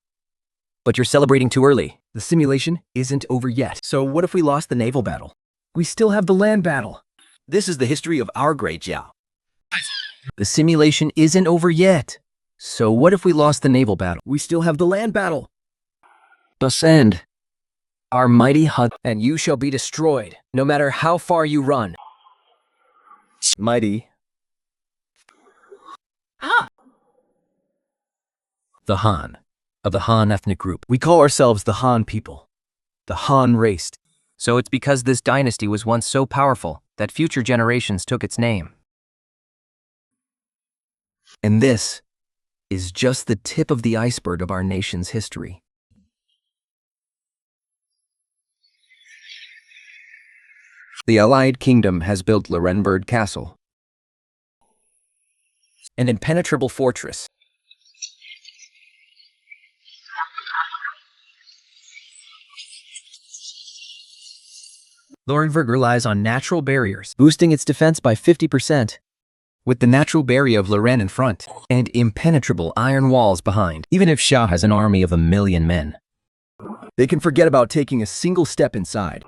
But you're celebrating too early. The simulation isn't over yet. So what if we lost the naval battle? We still have the land battle. This is the history of our great Zhao. The simulation isn't over yet. So what if we lost the naval battle? We still have the land battle. Descend. Our mighty Han. And you shall be destroyed, no matter how far you run. Mighty. The Han, of the Han ethnic group. We call ourselves the Han people. The Han race. So it's because this dynasty was once so powerful that future generations took its name. And this is just the tip of the iceberg of our nation's history. The Allied Kingdom has built Lorenberg Castle, an impenetrable fortress. Lorenberg relies on natural barriers, boosting its defense by 50%, with the natural barrier of Lorraine in front and impenetrable iron walls behind. Even if Zhao has an army of 1 million men, they can forget about taking a single step inside.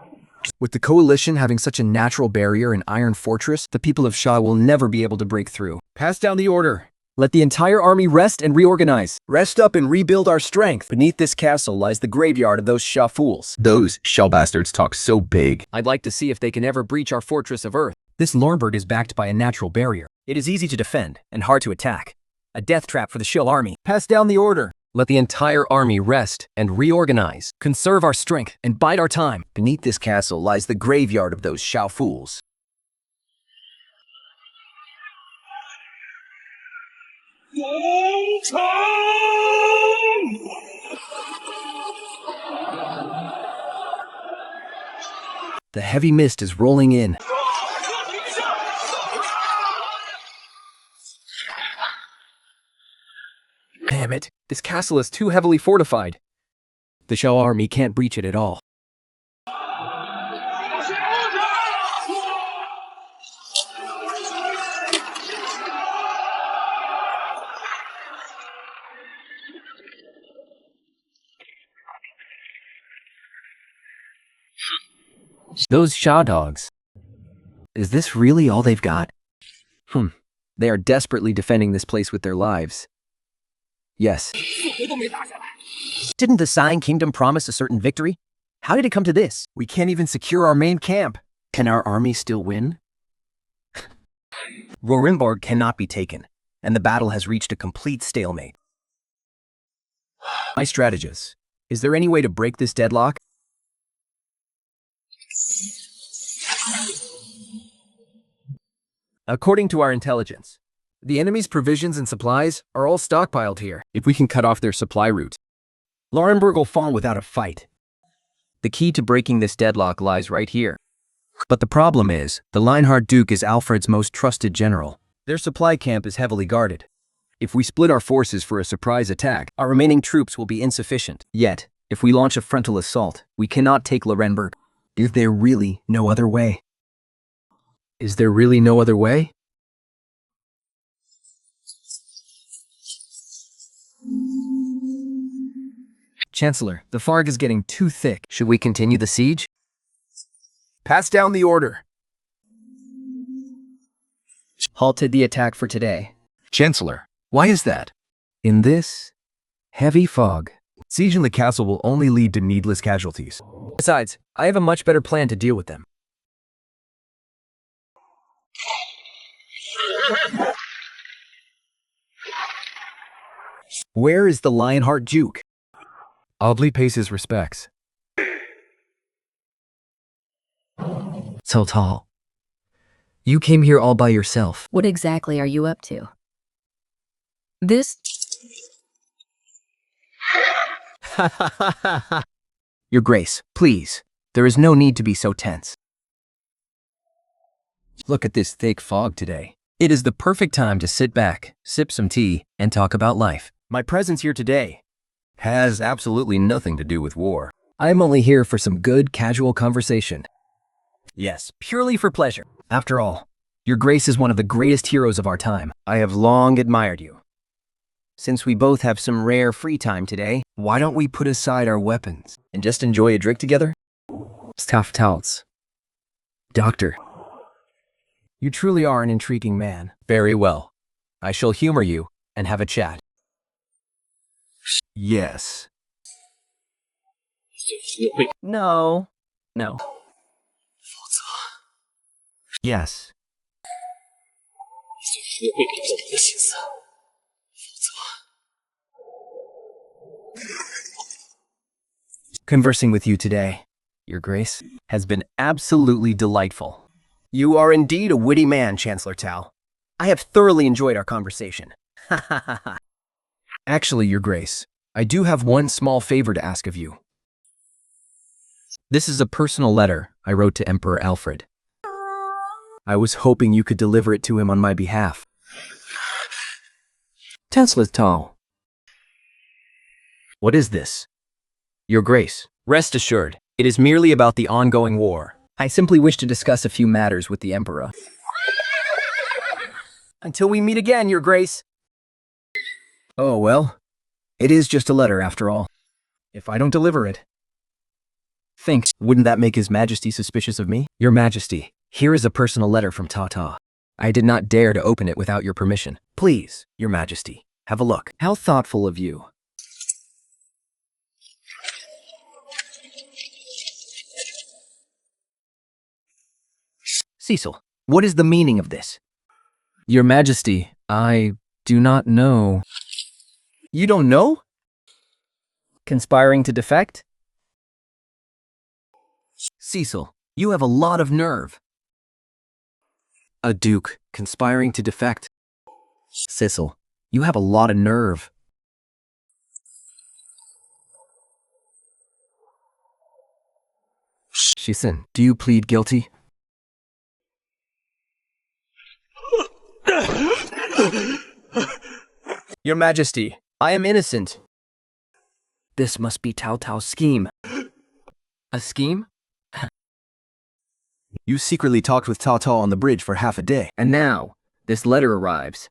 With the coalition having such a natural barrier and iron fortress, the people of Zhao will never be able to break through. Pass down the order. Let the entire army rest and reorganize. Rest up and rebuild our strength. Beneath this castle lies the graveyard of those Zhao fools. Those Zhao bastards talk so big. I'd like to see if they can ever breach our fortress of earth. This Lorenberg is backed by a natural barrier. It is easy to defend and hard to attack. A death trap for the Zhao army. Pass down the order. let the entire army rest and reorganize. Conserve our strength and bide our time. Beneath this castle lies the graveyard of those Zhao fools. The heavy mist is rolling in. Damn it, this castle is too heavily fortified. The Zhao army can't breach it at all. Those Zhao dogs. Is this really all they've got? They are desperately defending this place with their lives. Yes. Didn't the Sign Kingdom promise a certain victory? How did it come to this? We can't even secure our main camp. Can our army still win? Lorenberg cannot be taken, and the battle has reached a complete stalemate. My strategist, is there any way to break this deadlock? According to our intelligence, the enemy's provisions and supplies are all stockpiled here. If we can cut off their supply route, Lorenberg will fall without a fight. The key to breaking this deadlock lies right here. But the problem is, the Lionheart Duke is Alfred's most trusted general. Their supply camp is heavily guarded. If we split our forces for a surprise attack, our remaining troops will be insufficient. Yet, if we launch a frontal assault, we cannot take Laurenburg. Is there really no other way? Is there really no other way? Chancellor, the fog is getting too thick. Should we continue the siege? Pass down the order. Halted the attack for today. Chancellor, why is that? In this heavy fog. Siege in the castle will only lead to needless casualties. Besides, I have a much better plan to deal with them. Where is the Lionheart Duke? Audley pays his respects. So tall. You came here all by yourself. What exactly are you up to? This? Your Grace, please. There is no need to be so tense. Look at this thick fog today. It is the perfect time to sit back, sip some tea, and talk about life. My presence here today Has absolutely nothing to do with war. I'm only here for some good, casual conversation. yes, purely for pleasure. After all, Your Grace is one of the greatest heroes of our time. I have long admired you. Since we both have some rare free time today, Why don't we put aside our weapons and just enjoy a drink together? Staff Touts. Doctor. you truly are an intriguing man. Very well. I shall humor you and have a chat. Yes. No. No. Yes. Conversing with you today, Your Grace? has been absolutely delightful. You are indeed a witty man, Chancellor Tao. I have thoroughly enjoyed our conversation. Ha ha ha ha. Actually, Your Grace, I do have one small favor to ask of you. This is a personal letter I wrote to Emperor Alfred. I was hoping you could deliver it to him on my behalf. Chancellor Tao. What is this? Your Grace, Rest assured, it is merely about the ongoing war. I simply wish to discuss a few matters with the Emperor. Until we meet again, Your Grace. Oh, well, it is just a letter after all. If I don't deliver it, wouldn't that make His Majesty suspicious of me? Your Majesty, here is a personal letter from Tata. I did not dare to open it without your permission. Please, Your Majesty, have a look. How thoughtful of you. Cecil, what is the meaning of this? Your Majesty, I do not know. You don't know? Conspiring to defect? Cecil, you have a lot of nerve. A duke conspiring to defect. Cecil, you have a lot of nerve. Shisin, do you plead guilty? Your Majesty, I am innocent. This must be Tao Tao's scheme. A scheme? You secretly talked with Tata on the bridge for half a day. And now, this letter arrives.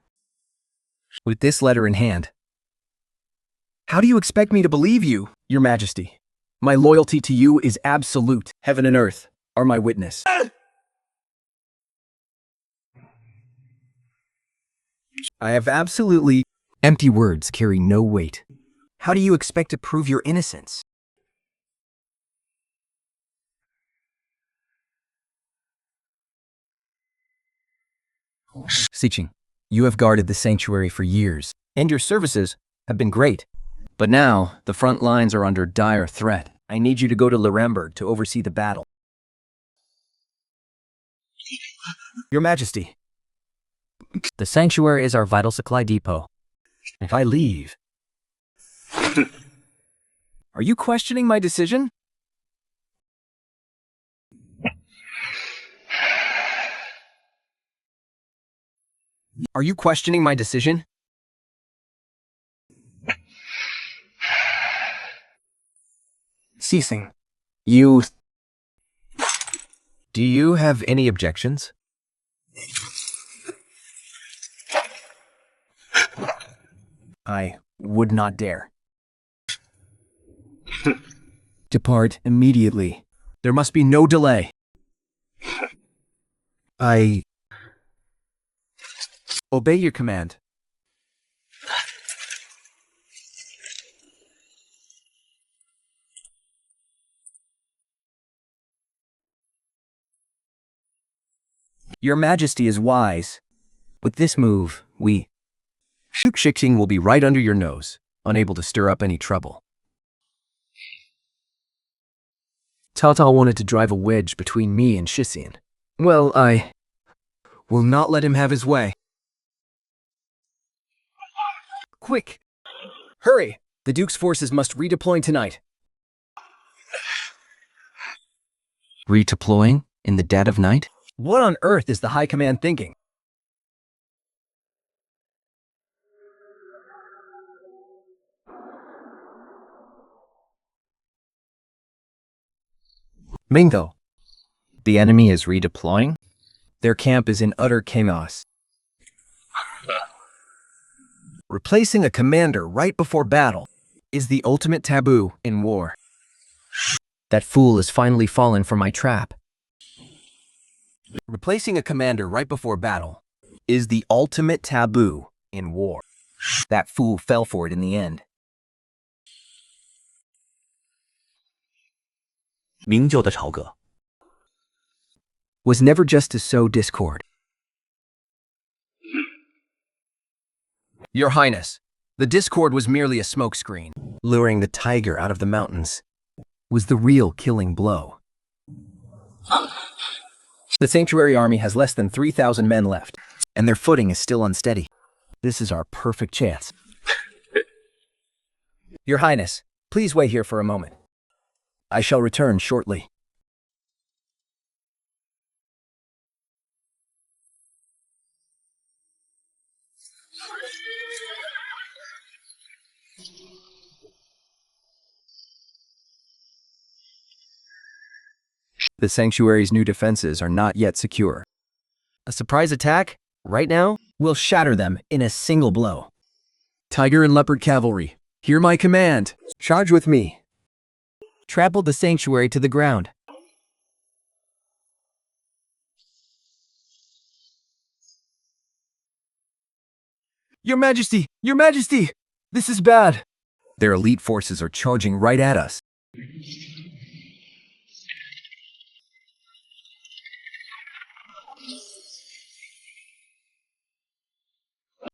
With this letter in hand. How do you expect me to believe you, Your Majesty? My loyalty to you is absolute. Heaven and earth are my witness. I have absolutely... Empty words carry no weight. How do you expect to prove your innocence? Siqing, you have guarded the sanctuary for years, And your services have been great. but now the front lines are under dire threat. I need you to go to Laurenburg to oversee the battle. Your Majesty, The sanctuary is our vital supply depot. if I leave... Are you questioning my decision? Are you questioning my decision? Ceasing. You... Do you have any objections? I would not dare. Depart immediately. There must be no delay. I... Obey your command. Your Majesty is wise. With this move, we... Shixing will be right under your nose, unable to stir up any trouble. Cao Cao wanted to drive a wedge between me and Shixian. Well, I will not let him have his way. Quick! Hurry! The Duke's forces must redeploy tonight. Redeploying in the dead of night? What on earth is the High Command thinking? Mingo. The enemy is redeploying? Their camp is in utter chaos. Replacing a commander right before battle Is the ultimate taboo in war. That fool has finally fallen for my trap. Replacing a commander right before battle is the ultimate taboo in war. That fool fell for it in the end. 明就的朝歌 Was never just to sow discord. Your Highness, the discord was merely a smokescreen. luring the tiger out of the mountains. Was the real killing blow. The Sanctuary Army has less than 3,000 men left, And their footing is still unsteady. this is our perfect chance. Your Highness, please wait here for a moment. I shall return shortly. The Sanctuary's new defenses are not yet secure. A surprise attack, right now, will shatter them in a single blow. Tiger and Leopard Cavalry, hear my command. Charge with me. Trample the Sanctuary to the ground. Your Majesty! Your Majesty! This is bad. Their elite forces are charging right at us.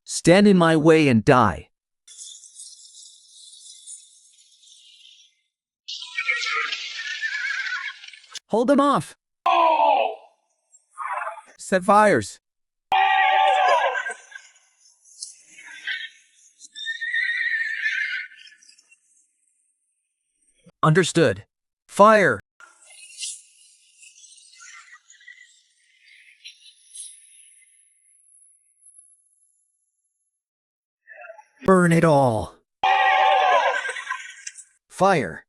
Stand in my way and die. Hold them off. Set fires. Understood. Fire. Burn it all. Fire.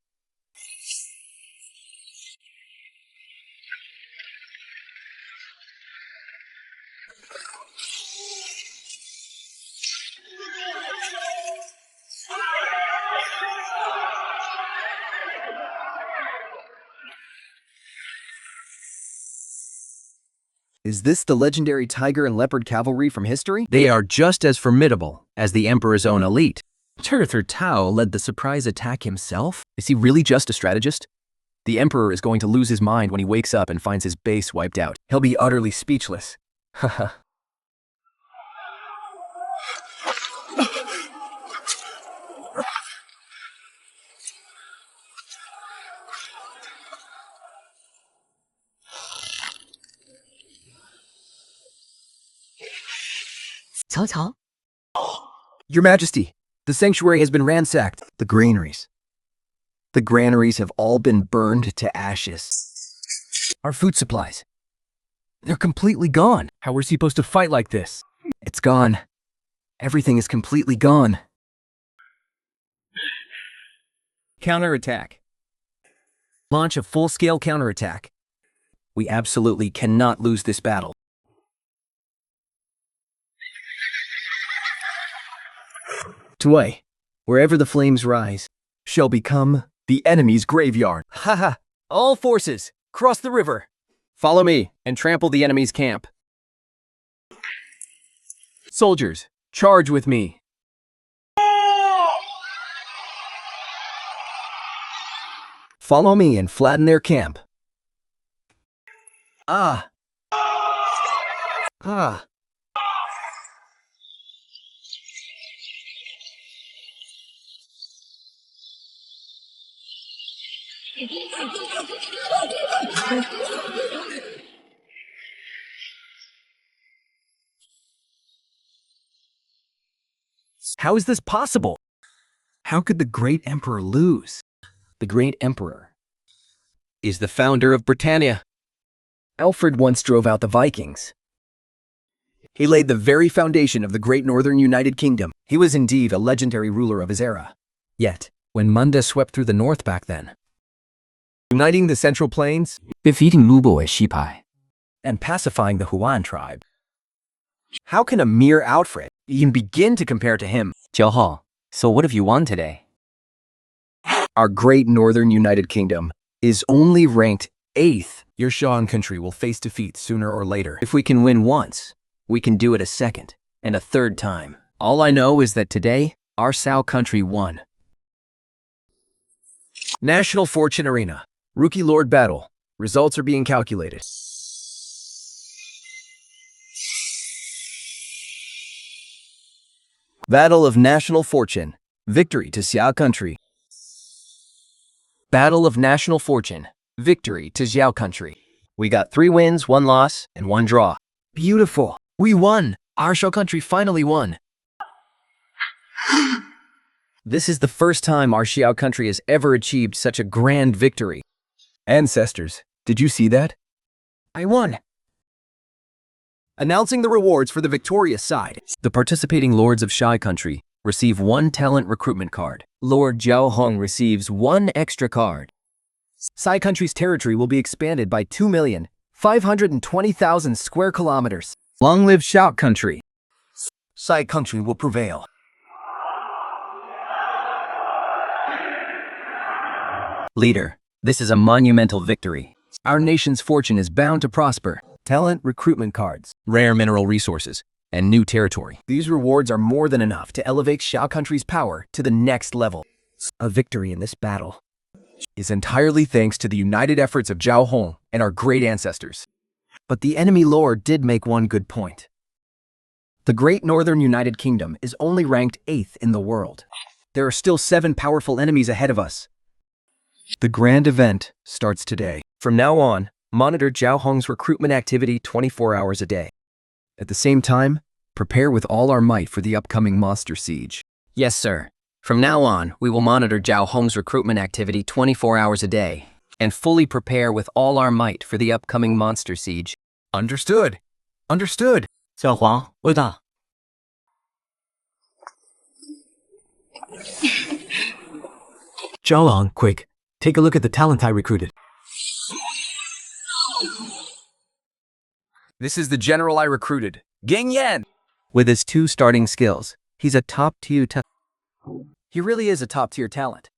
Is this the legendary Tiger and Leopard Cavalry from history? They are just as formidable as the Emperor's own elite. Turther Tao led the surprise attack himself? Is he really just a strategist? The Emperor is going to lose his mind when he wakes up and finds his base wiped out. He'll be utterly speechless. Haha. Cao Cao? Your Majesty, the sanctuary has been ransacked. The granaries. The granaries have all been burned to ashes. Our food supplies. They're completely gone. How are we supposed to fight like this? It's gone. Everything is completely gone. Counterattack. Launch a full-scale counterattack. We absolutely cannot lose this battle. Tway, wherever the flames rise, shall become the enemy's graveyard. Haha! All forces, cross the river. Follow me and trample the enemy's camp. Soldiers, charge with me. Follow me and flatten their camp. Ah. Ah. How is this possible? How could the great emperor lose? The great emperor is the founder of Britannia. Alfred once drove out the Vikings. He laid the very foundation of the great northern United Kingdom. He was indeed a legendary ruler of his era. Yet, when Munda swept through the north back then, uniting the Central Plains Defeating Lubo at Shipai. and pacifying the Huan tribe, how can a mere Alfred even begin to compare to him? Zhao Hong, so what have you won today? Our great northern United Kingdom is only ranked 8th. Your Shan country will face defeat sooner or later. If we can win once, we can do it a second and a third time. All I know is that today, our Cao country won. National Fortune Arena. Rookie Lord Battle. Results are being calculated. Battle of National Fortune. Victory to Xiao country. Battle of National Fortune. Victory to Xiao country. We got 3 wins, 1 loss, and 1 draw. Beautiful. We won. Our Xiao country finally won. This is the first time our Xiao country has ever achieved such a grand victory. Ancestors, did you see that? I won. Announcing the rewards for the victorious side. The participating lords of Shai country receive 1 talent recruitment card. Lord Zhao Hong receives 1 extra card. Sai country's territory will be expanded by 2,520,000 square kilometers. Long live Shao country. Sai country will prevail. Leader, this is a monumental victory. Our nation's fortune is bound to prosper. Talent recruitment cards, Rare mineral resources and new territory. these rewards are more than enough to elevate Xiao country's power to the next level. A victory in this battle Is entirely thanks to the united efforts of Zhao Hong and our great ancestors. But the enemy lord did make one good point. The great northern United Kingdom is only ranked 8th in the world. There are still 7 powerful enemies ahead of us. The grand event starts today. From now on, monitor Zhao Hong's recruitment activity 24 hours a day. At the same time, prepare with all our might for the upcoming monster siege. Yes, sir. From now on, we will monitor Zhao Hong's recruitment activity 24 hours a day and fully prepare with all our might for the upcoming monster siege. Understood. Understood. 小黄，魏大。Zhao Hong, quick, take a look at the talent I recruited. This is the general I recruited, Gang Yan. With his 2 starting skills, he's a top-tier He really is a top-tier talent.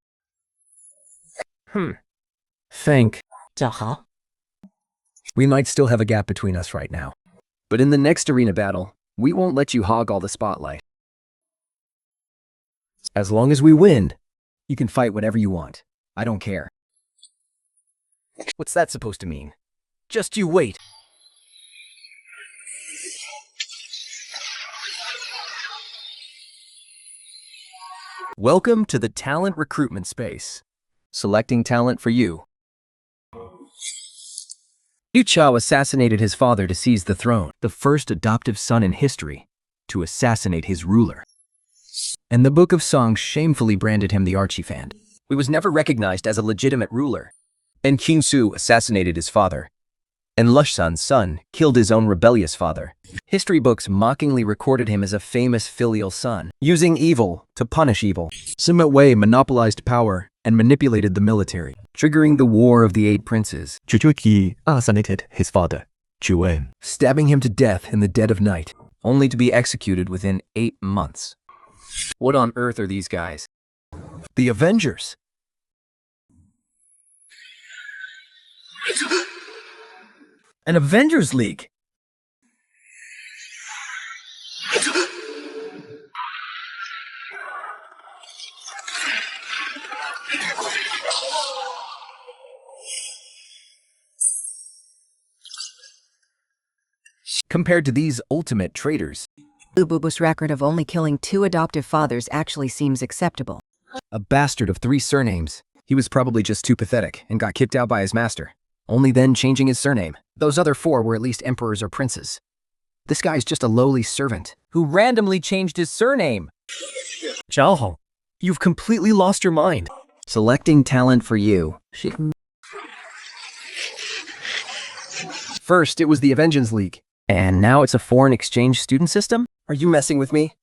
Think. 这好。 We might still have a gap between us right now. But in the next arena battle, we won't let you hog all the spotlight. As long as we win, you can fight whatever you want. I don't care. What's that supposed to mean? Just you wait. Welcome to the talent recruitment space. Selecting talent for you. Liu Chao assassinated his father to seize the throne, the first adoptive son in history to assassinate his ruler. And the Book of Songs shamefully branded him the archie-fan. He was never recognized as a legitimate ruler. And King Su assassinated his father. and Lushan's son killed his own rebellious father. History books mockingly recorded him as a famous filial son, using evil to punish evil. Sima Wei monopolized power and manipulated the military, Triggering the War of the Eight Princes, He assassinated his father, Zhu Wen. stabbing him to death in the dead of night. only to be executed within 8 months. What on earth are these guys? The Avengers. An Avengers League. Compared to these ultimate traitors, Ububu's record of only killing 2 adoptive fathers actually seems acceptable. a bastard of 3 surnames, he was probably just too pathetic and got kicked out by his master, only then changing his surname. Those other 4 were at least emperors or princes. This guy's just a lowly servant. Who randomly changed his surname? Zhao Hong, you've completely lost your mind. Selecting talent for you. First, it was the Avengers League. And now it's a foreign exchange student system? Are you messing with me?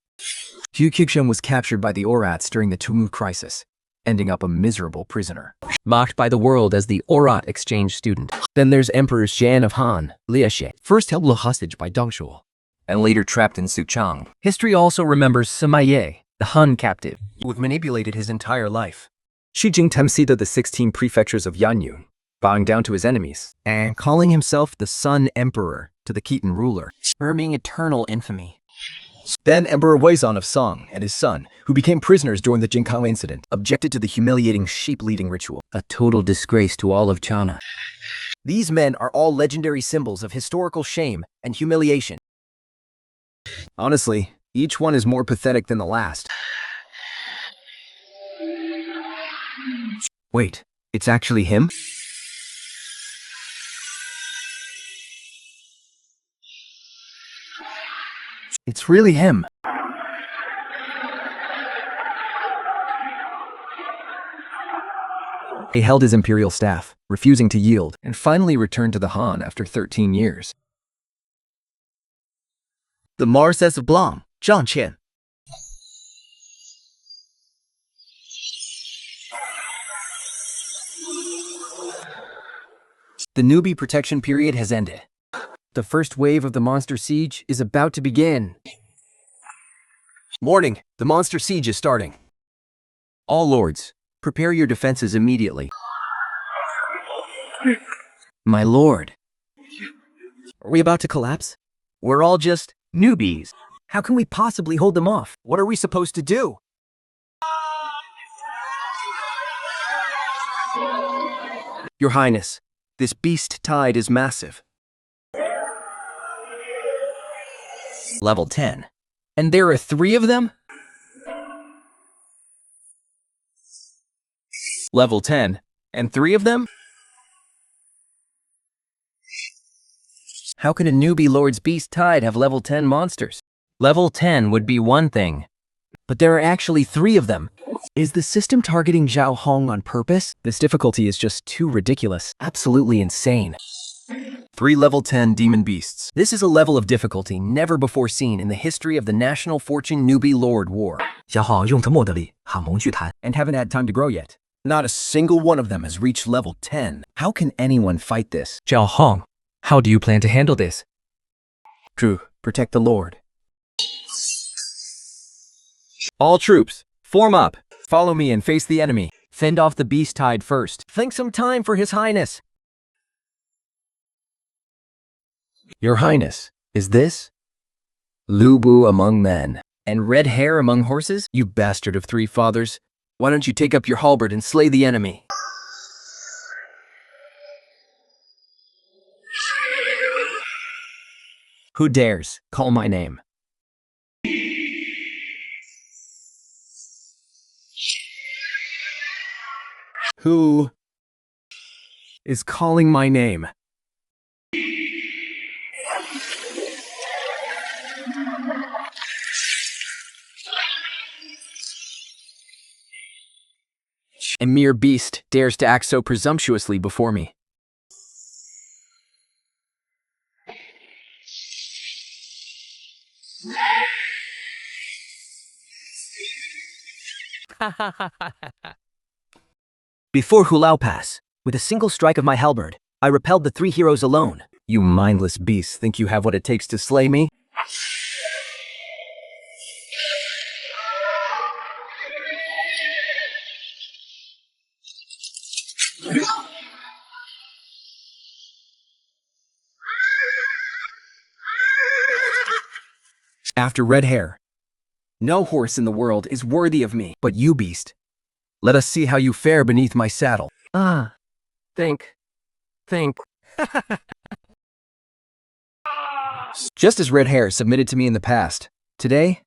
Hu Qixuan was captured by the Orats during the Tumu crisis, ending up a miserable prisoner. Mocked by the world as the Orat exchange student. Then there's Emperor Xian of Han, Liaxie, first held hostage by Deng Shuo, And later trapped in Suchang. History also remembers Sima Ye, the Han captive, who have manipulated his entire life. Xi Jinping seated the 16 prefectures of Yanyu, bowing down to his enemies, and calling himself the Sun Emperor to the Khitan ruler, burning eternal infamy. Then Emperor Weizan of Song and his son, who became prisoners during the Jinkang incident, objected to the humiliating sheep-leading ritual. A total disgrace to all of China. These men are all legendary symbols of historical shame and humiliation. Honestly, each one is more pathetic than the last. Wait, it's actually him? It's really him. He held his imperial staff, refusing to yield, and finally returned to the Han after 13 years. The Marquess of Blanc, Zhang Qian. The newbie protection period has ended. The first wave of the monster siege is about to begin. Warning, the monster siege is starting. All lords, prepare your defenses immediately. My lord. Are we about to collapse? We're all just newbies. How can we possibly hold them off? What are we supposed to do? Your Highness, this beast tide is massive. Level 10. And there are 3 of them? Level 10. And 3 of them? How could a newbie Lord's Beast Tide have level 10 monsters? Level 10 would be one thing. But there are actually 3 of them. Is the system targeting Zhao Hong on purpose? This difficulty is just too ridiculous. Absolutely insane. 3 level 10 demon beasts. This is a level of difficulty never before seen in the history of the National Fortune Newbie Lord War. 小好用着莫德里哈蒙巨弹。 And haven't had time to grow yet. Not a single one of them has reached level 10. How can anyone fight this? Zhao Hong, how do you plan to handle this? True, protect the Lord. All troops, form up. Follow me and face the enemy. Fend off the beast tide first. Think some time for His Highness. Your Highness, is this? Lubu among men. And red hair among horses? You bastard of 3 fathers. Why don't you take up your halberd and slay the enemy? Who dares call my name? Who is calling my name? A mere beast dares to act so presumptuously before me. Before Hulao Pass, with a single strike of my halberd, I repelled the 3 heroes alone. You mindless beasts think you have what it takes to slay me? After red hair, no horse in the world is worthy of me. But you, beast, let us see how you fare beneath my saddle. Think. Just as red hair submitted to me in the past, today,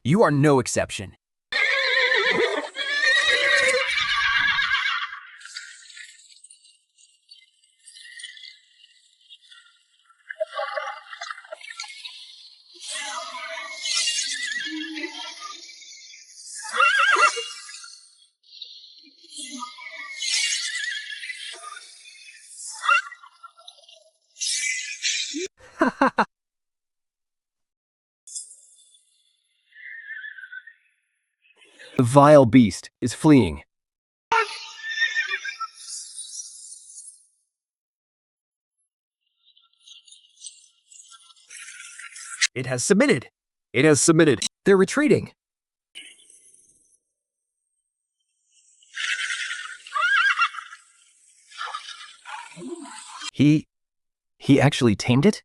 you are no exception. The vile beast is fleeing. It has submitted. They're retreating. He actually tamed it?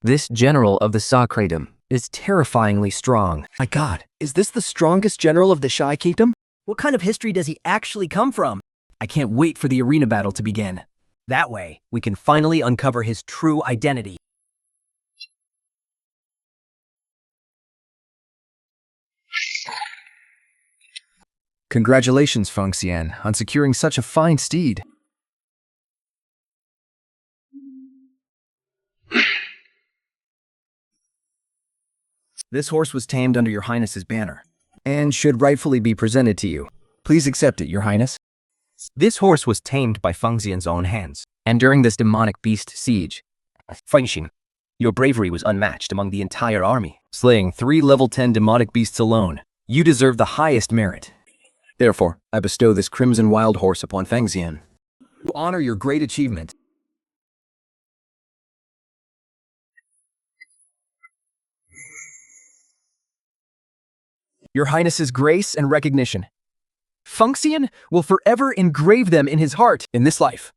This general of the Sa Kratom is terrifyingly strong. My God, is this the strongest general of the Shy Kingdom? What kind of history does he actually come from? I can't wait for the arena battle to begin. That way, we can finally uncover his true identity. Congratulations, Feng Xian, on securing such a fine steed. This horse was tamed under your highness's banner, and should rightfully be presented to you. Please accept it, your highness. This horse was tamed by Feng Xian's own hands, and during this demonic beast siege, Feng Xin, your bravery was unmatched among the entire army. Slaying 3 level 10 demonic beasts alone, you deserve the highest merit. Therefore, I bestow this crimson wild horse upon Feng Xian, to honor your great achievement. Your Highness's grace and recognition. Feng Xian will forever engrave them in his heart. In this life,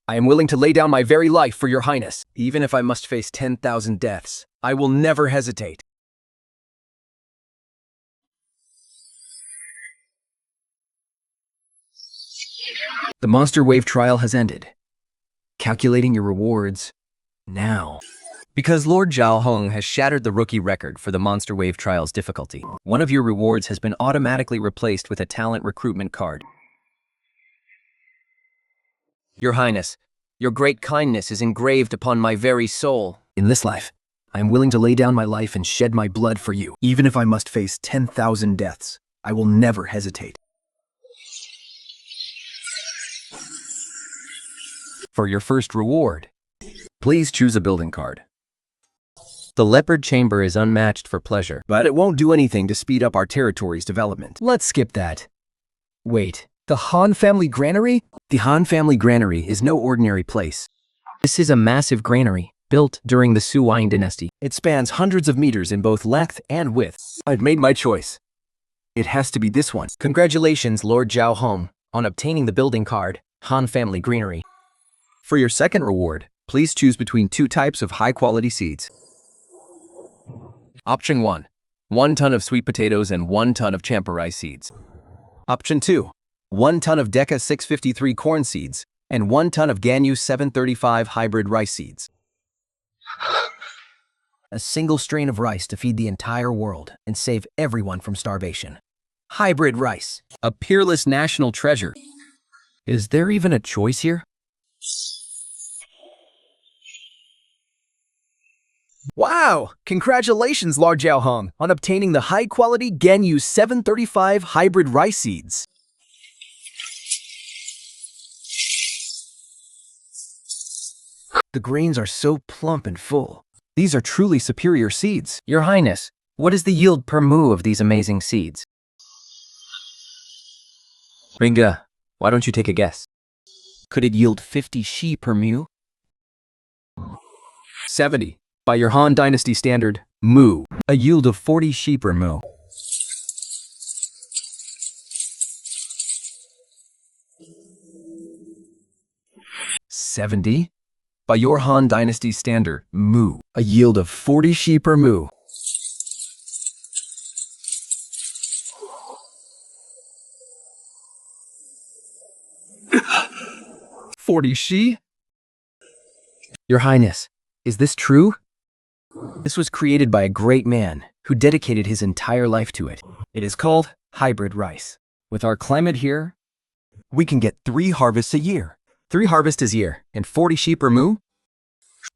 I am willing to lay down my very life for your Highness. Even if I must face 10,000 deaths, I will never hesitate. The Monster Wave trial has ended. Calculating your rewards now. Because Lord Zhao Hong has shattered the rookie record for the Monster Wave Trial's difficulty, one of your rewards has been automatically replaced with a talent recruitment card. Your Highness, your great kindness is engraved upon my very soul. In this life, I am willing to lay down my life and shed my blood for you. Even if I must face 10,000 deaths, I will never hesitate. For your first reward, please choose a building card. The Leopard Chamber is unmatched for pleasure, But it won't do anything to speed up our territory's development. Let's skip that. Wait, the Han family granary? The Han family granary is no ordinary place. This is a massive granary, built during the Suwine dynasty. It spans hundreds of meters in both length and width. I've made my choice. It has to be this one. Congratulations, Lord Zhao Hong, on obtaining the building card, Han Family Greenery. For your second reward, please choose between 2 types of high-quality seeds. Option 1, 1 ton of sweet potatoes and 1 ton of champa rice seeds. Option 2, 1 ton of Deca 653 corn seeds and 1 ton of Ganyu 735 hybrid rice seeds. A single strain of rice to feed the entire world and save everyone from starvation. Hybrid rice. A peerless national treasure. Is there even a choice here? Wow! Congratulations, Lord Zhao Hong, on obtaining the high-quality Ganyu 735 hybrid rice seeds. The grains are so plump and full. These are truly superior seeds. Your Highness, What is the yield per mu of these amazing seeds? Ringa, why don't you take a guess? Could it yield 50 shi per mu? 70. By your Han Dynasty standard, mu. A yield of 40 shi per mu. 70. By your Han Dynasty standard, mu. A yield of 40 shi per mu. 40 shi? Your Highness, is this true? This was created by a great man who dedicated his entire life to it. It is called hybrid rice. With our climate here, We can get 3 harvests a year. 3 harvests a year and 40 sheep per mu?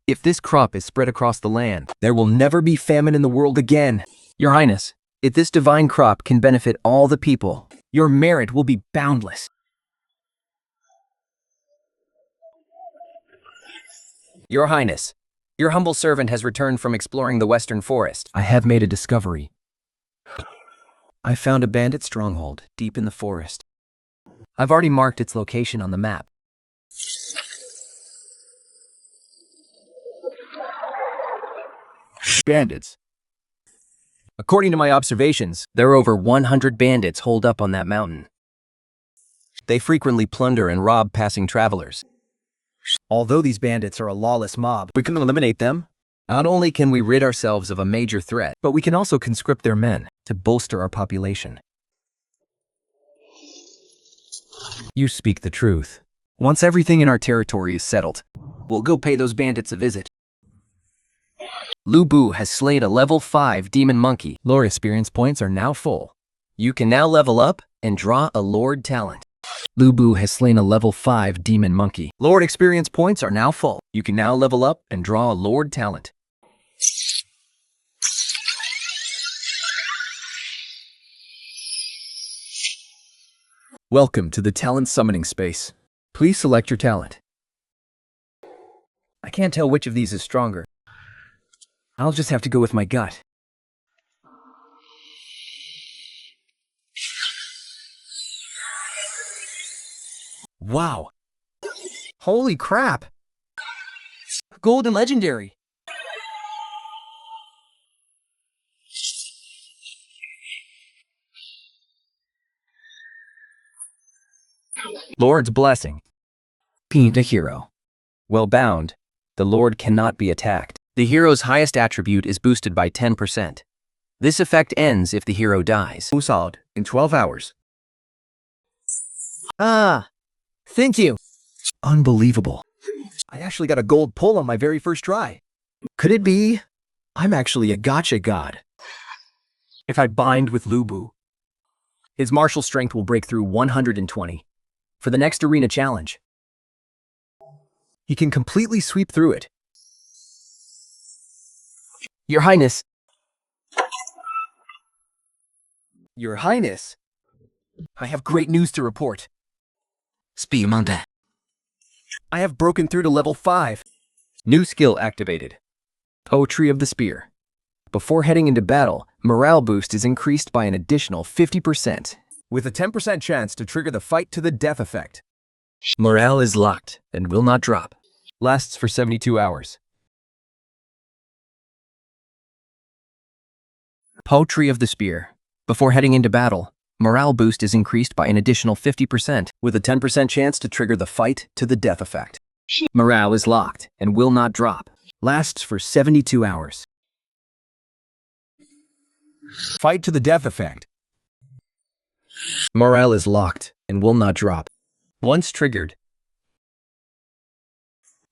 If this crop is spread across the land, There will never be famine in the world again. Your Highness, if this divine crop can benefit all the people, Your merit will be boundless. Your Highness, your humble servant has returned from exploring the western forest. I have made a discovery. I found a bandit stronghold deep in the forest. I've already marked its location on the map. Bandits. According to my observations, there are over 100 bandits holed up on that mountain. They frequently plunder and rob passing travelers. Although these bandits are a lawless mob, We can eliminate them. Not only can we rid ourselves of a major threat, But we can also conscript their men to bolster our population. You speak the truth. Once everything in our territory is settled, we'll go pay those bandits a visit. Lu Bu has slayed a level 5 demon monkey. Lore experience points are now full. You can now level up and draw a Lord talent. Lu Bu has slain a level 5 demon monkey. Lord experience points are now full. You can now level up and draw a Lord talent. Welcome to the talent summoning space. Please select your talent. I can't tell which of these is stronger. I'll just have to go with my gut. Wow. Holy crap. Golden legendary. Lord's blessing. Paint a hero. Well bound, the Lord cannot be attacked. The hero's highest attribute is boosted by 10%. This effect ends if the hero dies. Solid in 12 hours. Ah, thank you. Unbelievable. I actually got a gold pull on my very first try. Could it be I'm actually a gotcha god? If I bind with Lu Bu, his martial strength will break through 120 for the next arena challenge. He can completely sweep through it. Your Highness, Your Highness, I have great news to report. Spiomonte. I have broken through to level 5. new skill activated. Poetry of the Spear. Before heading into battle, morale boost is increased by an additional 50%. With a 10% chance to trigger the fight to the death effect. Morale is locked and will not drop. Lasts for 72 hours. Poetry of the Spear. Before heading into battle, morale boost is increased by an additional 50%. With a 10% chance to trigger the fight to the death effect. Morale is locked and will not drop. Lasts for 72 hours. Fight to the death effect. Morale is locked and will not drop. Once triggered,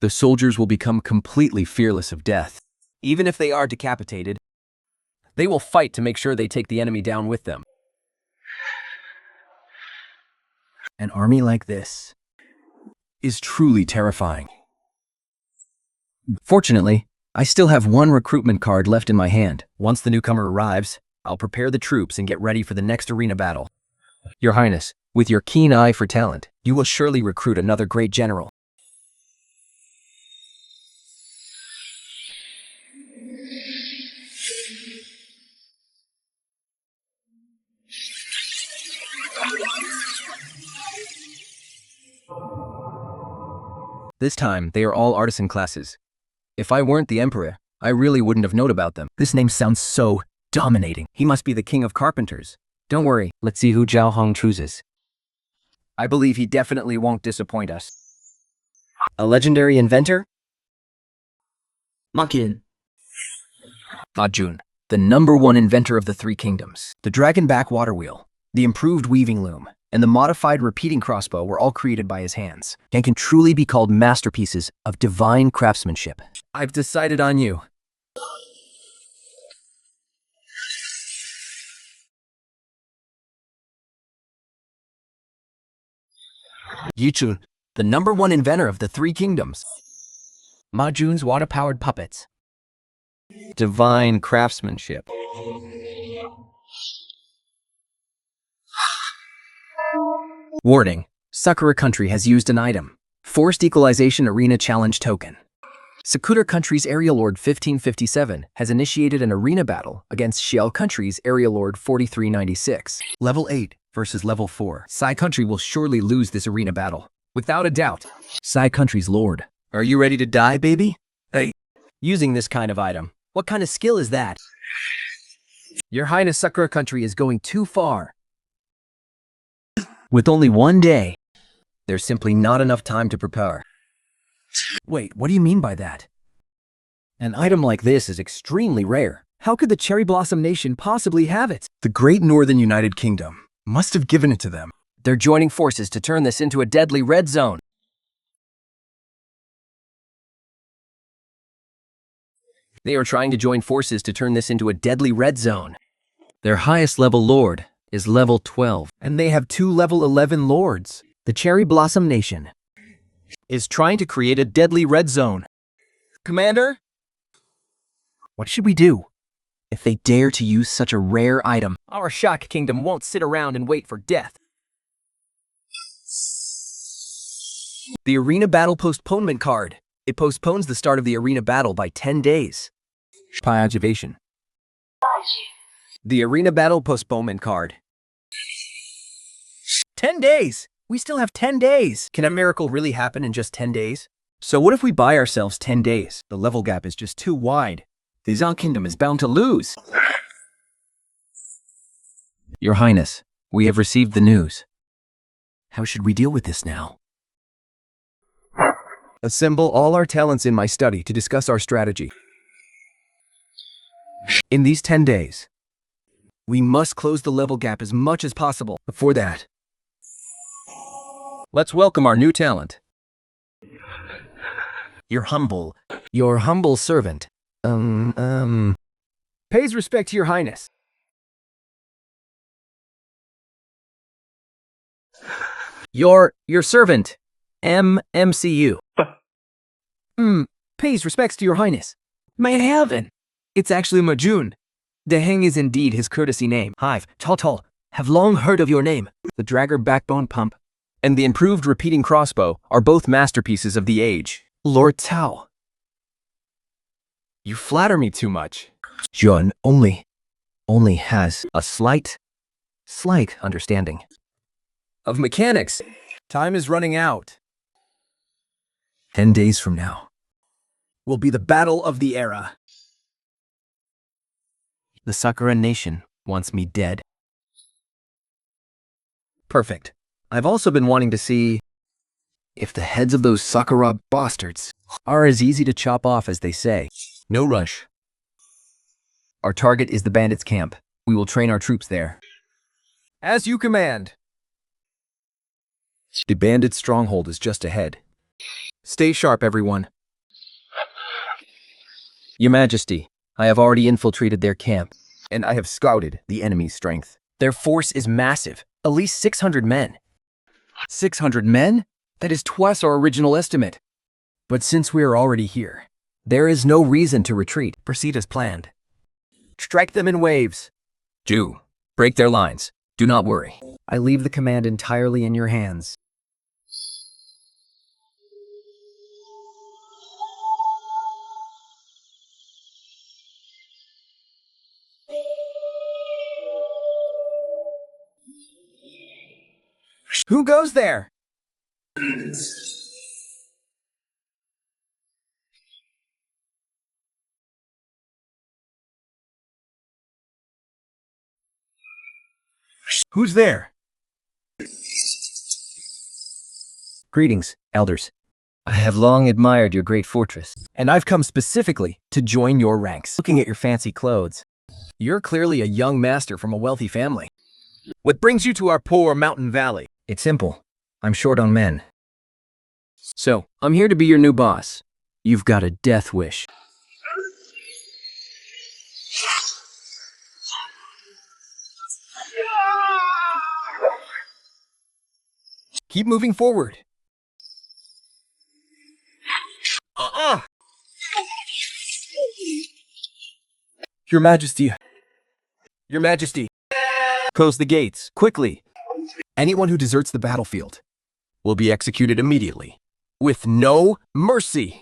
The soldiers will become completely fearless of death. even if they are decapitated, they will fight to make sure they take the enemy down with them. An army like this is truly terrifying. Fortunately, I still have one recruitment card left in my hand. Once the newcomer arrives, I'll prepare the troops and get ready for the next arena battle. Your Highness, with your keen eye for talent, You will surely recruit another great general. This time, they are all artisan classes. If I weren't the emperor, I really wouldn't have known about them. This name sounds so dominating. He must be the king of carpenters. Don't worry, Let's see who Zhao Hong chooses. I believe he definitely won't disappoint us. A legendary inventor? Ma Jun. Ma Jun, the #1 inventor of the Three Kingdoms. The dragon-back water wheel, the improved weaving loom, and the modified repeating crossbow were all created by his hands and can truly be called masterpieces of divine craftsmanship. I've decided on you. Yichun, the #1 inventor of the Three Kingdoms. Ma Jun's water-powered puppets. Divine craftsmanship. Warning. Sakura Country has used an item. Forced Equalization Arena Challenge Token. Sakura Country's Area Lord 1557 has initiated an arena battle against Xiao Country's Area Lord 4396. Level 8 versus Level 4. Sai Country will surely lose this arena battle. Without a doubt. Sai Country's Lord. Are you ready to die, baby? Hey. Using this kind of item. What kind of skill is that? Your Highness, Sakura Country is going too far. With only 1 day, there's simply not enough time to prepare. Wait, what do you mean by that? An item like this is extremely rare. How could the Cherry Blossom Nation possibly have it? The Great Northern United Kingdom must have given it to them. They're joining forces to turn this into a deadly red zone. They are trying to join forces to turn this into a deadly red zone. Their highest level lord is level 12. And they have 2 level 11 lords. The Cherry Blossom Nation is trying to create a deadly red zone. Commander? What should we do? If they dare to use such a rare item, our Shock Kingdom won't sit around and wait for death. The Arena Battle Postponement card. It postpones the start of the arena battle by 10 days. Activation. The Arena Battle Postponement card. 10 days! We still have 10 days! Can a miracle really happen in just 10 days? So what if we buy ourselves 10 days? The level gap is just too wide. The Zhao Kingdom is bound to lose. Your Highness, we have received the news. How should we deal with this now? Assemble all our talents in my study to discuss our strategy. In these 10 days, we must close the level gap as much as possible. Before that, let's welcome our new talent. Your humble servant. Pays respect to your Highness. Your servant. MCU. Pays respects to your Highness. May heaven! It's actually Ma Jun. De Heng is indeed his courtesy name. Hive, Tall, have long heard of your name. The Dragger Backbone Pump. And the improved repeating crossbow are both masterpieces of the age. Lord Cao. You flatter me too much. Jun only has a slight understanding of mechanics. Time is running out. 10 days from now will be the battle of the era. The Sakura Nation wants me dead. Perfect. I've also been wanting to see if the heads of those Sakura bastards are as easy to chop off as they say. No rush. Our target is the bandits' camp. We will train our troops there. As you command. The bandit stronghold is just ahead. Stay sharp, everyone. Your Majesty, I have already infiltrated their camp, and I have scouted the enemy's strength. Their force is massive, at least 600 men. 600 men? That is twice our original estimate. But since we are already here, there is no reason to retreat. Proceed as planned. Strike them in waves. Jew, break their lines. Do not worry. I leave the command entirely in your hands. Who goes there? Who's there? Greetings, elders. I have long admired your great fortress. And I've come specifically to join your ranks. Looking at your fancy clothes, You're clearly a young master from a wealthy family. What brings you to our poor mountain valley? it's simple. I'm short on men. So, I'm here to be your new boss. You've got a death wish. Keep moving forward. Your Majesty. Your Majesty. Close the gates, quickly. Anyone who deserts the battlefield will be executed immediately, with no mercy.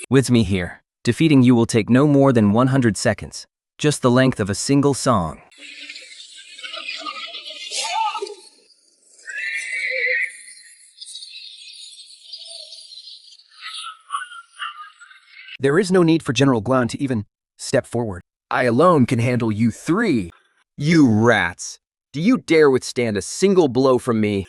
With me here, defeating you will take no more than 100 seconds, just the length of a single song. There is no need for General Guan to even step forward. I alone can handle you three. You rats! Do you dare withstand a single blow from me?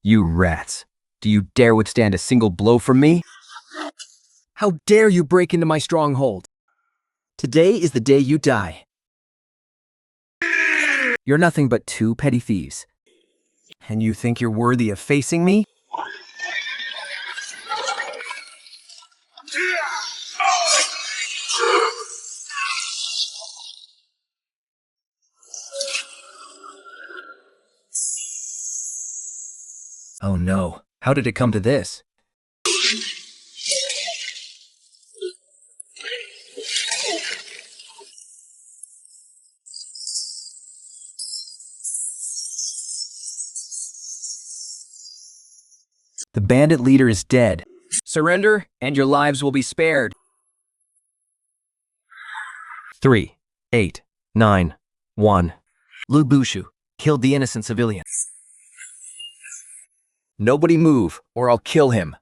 You rats! Do you dare withstand a single blow from me? How dare you break into my stronghold? Today is the day you die. You're nothing but two petty thieves. And you think you're worthy of facing me? Oh no, how did it come to this? The bandit leader is dead. Surrender, and your lives will be spared. 3, 8, 9, 1. Lu Bushu killed the innocent civilian. Nobody move, or I'll kill him.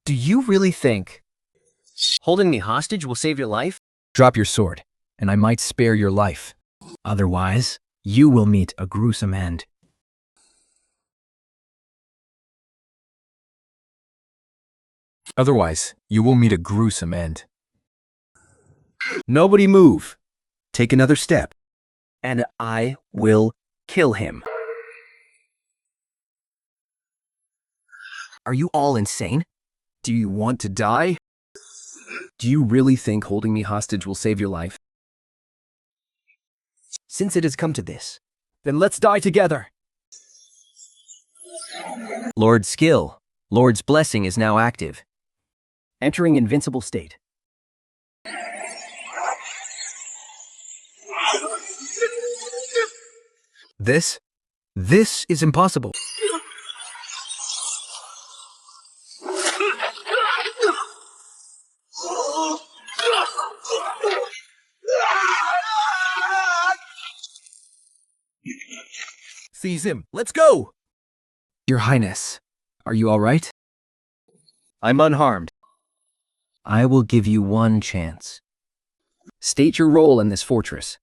Do you really think holding me hostage will save your life? Drop your sword, and I might spare your life. Otherwise, you will meet a gruesome end. Nobody move. Take another step, and I will kill him. Are you all insane? Do you want to die? Do you really think holding me hostage will save your life? Since it has come to this, then let's die together. Lord's skill, Lord's blessing is now active. Entering invincible state. This is impossible. Seize him. Let's go! Your Highness, are you all right? I'm unharmed. I will give you one chance. State your role in this fortress.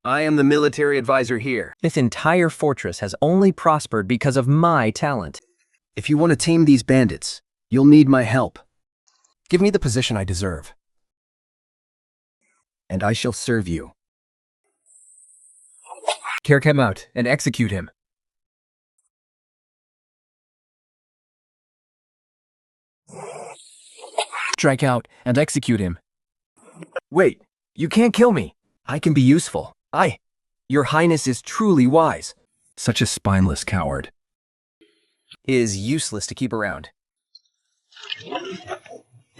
I am the military advisor here. This entire fortress has only prospered because of my talent. If you want to tame these bandits, you'll need my help. Give me the position I deserve, and I shall serve you. Carry him out and execute him. Strike out and execute him. Wait, you can't kill me. I can be useful. Your Highness is truly wise. Such a spineless coward. Is useless to keep around.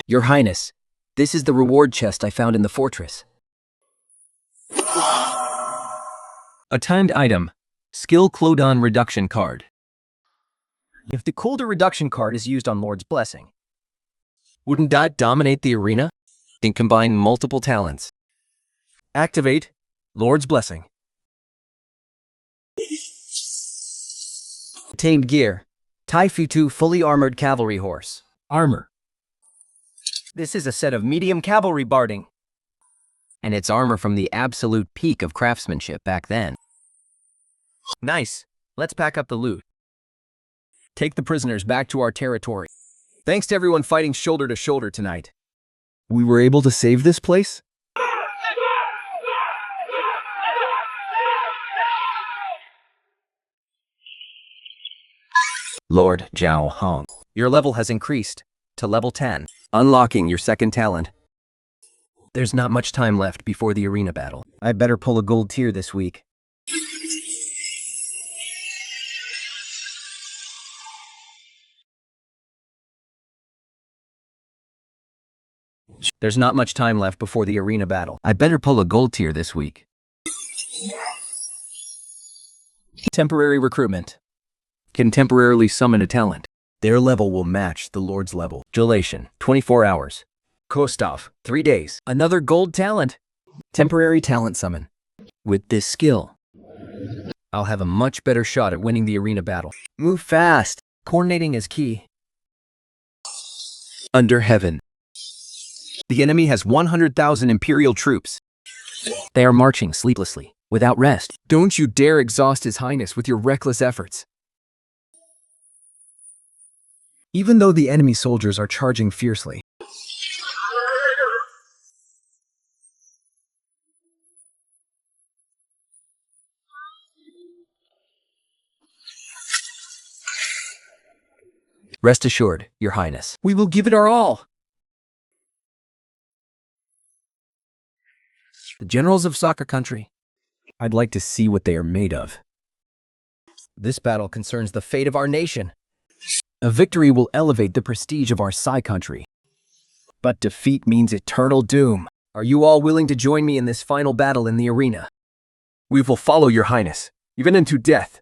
Your Highness, this is the reward chest I found in the fortress. A timed item, skill cooldown reduction card. If the cooldown reduction card is used on Lord's Blessing, wouldn't that dominate the arena? Then combine multiple talents. Activate Lord's blessing. Obtained gear. Taifu 2 fully armored cavalry horse. Armor. This is a set of medium cavalry barding. And it's armor from the absolute peak of craftsmanship back then. Nice. Let's pack up the loot. Take the prisoners back to our territory. Thanks to everyone fighting shoulder to shoulder tonight. We were able to save this place? Lord Zhao Hong. Your level has increased to level 10. Unlocking your second talent. There's not much time left before the arena battle. I better pull a gold tier this week. There's not much time left before the arena battle. I better pull a gold tier this week. Temporary recruitment. Can temporarily summon a talent. Their level will match the Lord's level. Gelation, 24 hours. Kostov, 3 days. Another gold talent. Temporary talent summon. With this skill, I'll have a much better shot at winning the arena battle. Move fast. Coordinating is key. under heaven. The enemy has 100,000 Imperial troops. They are marching sleeplessly, without rest. Don't you dare exhaust His Highness with your reckless efforts. Even though the enemy soldiers are charging fiercely. Rest assured, Your Highness. We will give it our all. The generals of Soccer Country. I'd like to see what they are made of. This battle concerns the fate of our nation. A victory will elevate the prestige of our Sai Country. But defeat means eternal doom. Are you all willing to join me in this final battle in the arena? We will follow Your Highness, even into death.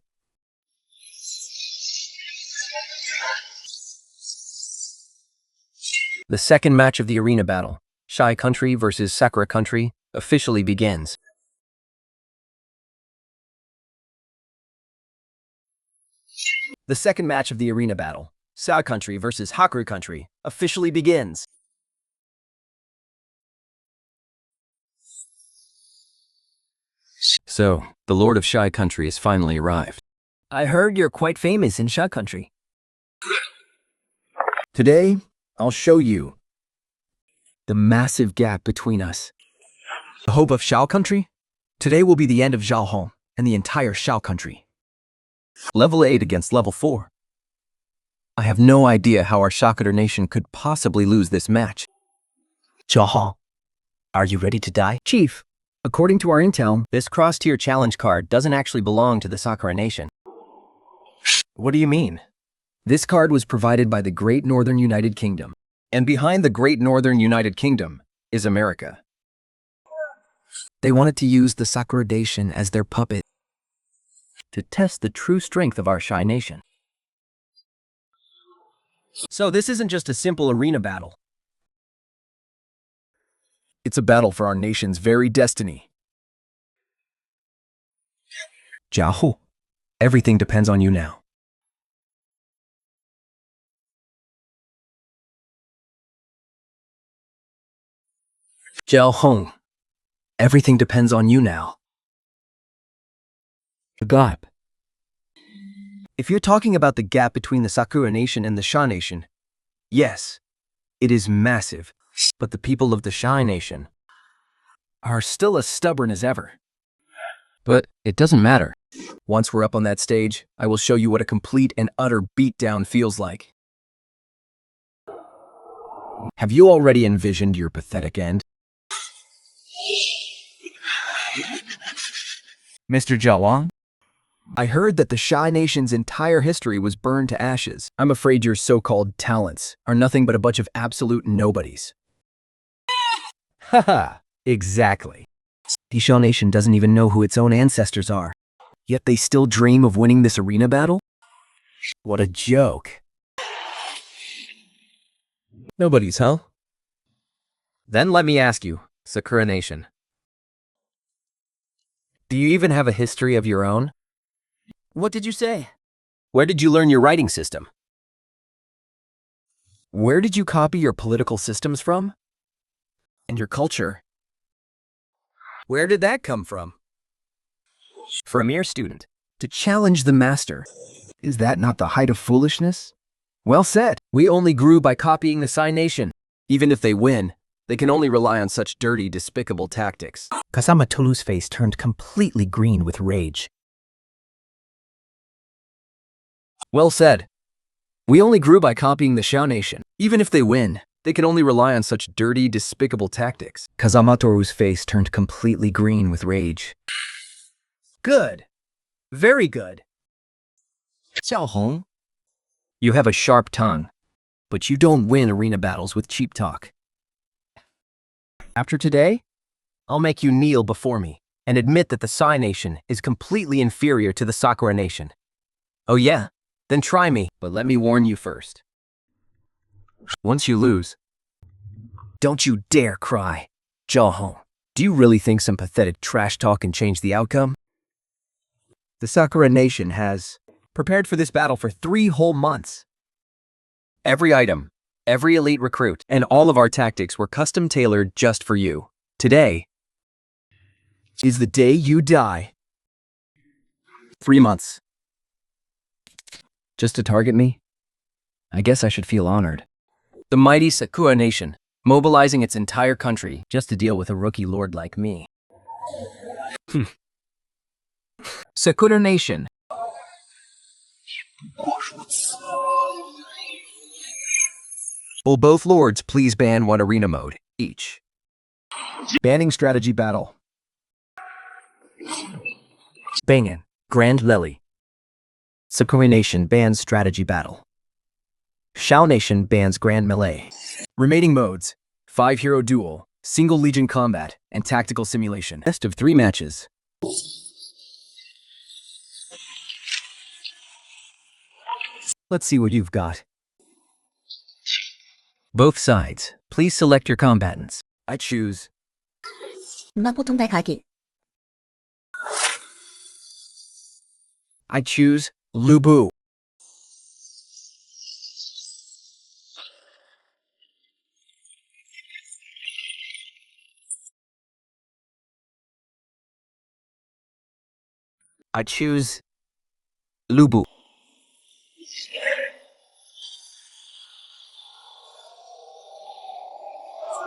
The second match of the arena battle, Shai Country versus Sakura Country, officially begins. The second match of the arena battle, Sai Country versus Haku Country, officially begins. So, the Lord of Shai Country has finally arrived. I heard you're quite famous in Shai Country. Today, I'll show you the massive gap between us. The hope of Shao Country? Today will be the end of Zhao Hong and the entire Shao Country. Level 8 against level 4. I have no idea how our Shakader nation could possibly lose this match. Zhao Hong, are you ready to die? Chief, according to our intel, This cross-tier challenge card doesn't actually belong to the Sakura nation. What do you mean? this card was provided by the Great Northern United Kingdom. And behind the Great Northern United Kingdom is America. They wanted to use the Sakura nation as their puppet. To test the true strength of our Shai nation. So this isn't just a simple arena battle. It's a battle for our nation's very destiny. Zhao Hong, everything depends on you now. Zhao Hong, Everything depends on you now. The gap. If you're talking about the gap between the Sakura nation and the Sha nation, yes, it is massive. But the people of the Shai nation are still as stubborn as ever. but it doesn't matter. Once we're up on that stage, I will show you what a complete and utter beatdown feels like. Have you already envisioned your pathetic end? Mr. Zhao Hong? I heard that the Shai nation's entire history was burned to ashes. I'm afraid your so-called talents are nothing but a bunch of absolute nobodies. Haha, exactly. The Shao nation doesn't even know who its own ancestors are. Yet they still dream of winning this arena battle? What a joke. Nobody's, huh? Then let me ask you, Sakura Nation. Do you even have a history of your own? What did you say? Where did you learn your writing system? Where did you copy your political systems from? And your culture? Where did that come from? For a mere student, to challenge the master, is that not the height of foolishness? Well said. We only grew by copying the Sai Nation. Even if they win, they can only rely on such dirty, despicable tactics. Kasama Tolu's face turned completely green with rage. Well said. We only grew by copying the Shao Nation. Even if they win, they can only rely on such dirty, despicable tactics. Kazamatoru's face turned completely green with rage. Good. Very good. Zhao Hong, You have a sharp tongue, but you don't win arena battles with cheap talk. After today, I'll make you kneel before me and admit that the Sai Nation is completely inferior to the Sakura Nation. Oh yeah? Then try me, but let me warn you first. Once you lose, don't you dare cry. Zhao Hong, do you really think some pathetic trash talk can change the outcome? The Sakura Nation has prepared for this battle for 3 whole months. Every item, every elite recruit, and all of our tactics were custom tailored just for you. Today is the day you die. 3 months. Just to target me? I guess I should feel honored. The mighty Sakura Nation, mobilizing its entire country just to deal with a rookie lord like me. Sakura Nation. Will both lords please ban 1 arena mode each? Banning strategy battle. Bangin, Grand Lily. Sakura Nation bans strategy battle. Shao Nation bans Grand Melee. Remaining modes: 5 hero duel, single legion combat, and tactical simulation. Best of 3 matches. Let's see what you've got. Both sides, please select your combatants. I choose Lu Bu. I choose Lu Bu.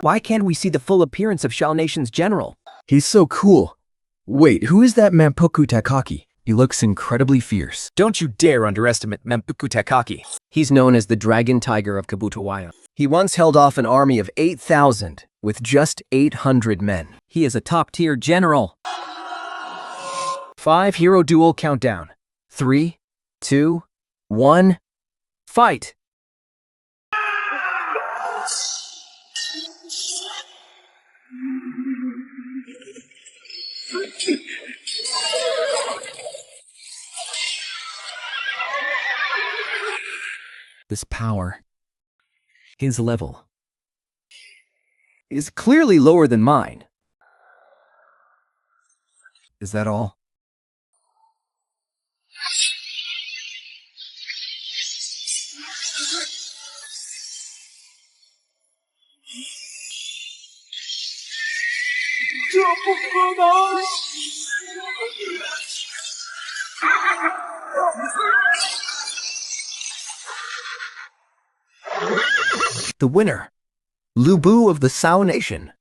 Why can't we see the full appearance of Shao Nation's general? He's so cool. Wait, who is that Mampuku Takaki? He looks incredibly fierce. Don't you dare underestimate Mampuku Takaki. He's known as the Dragon Tiger of Kabutawaya. He once held off an army of 8,000 with just 800 men. He is a top-tier general. 5 hero duel countdown. 3, 2, 1, fight! This power, his level, is clearly lower than mine. Is that all? The winner, Lu Bu of the Shao Nation.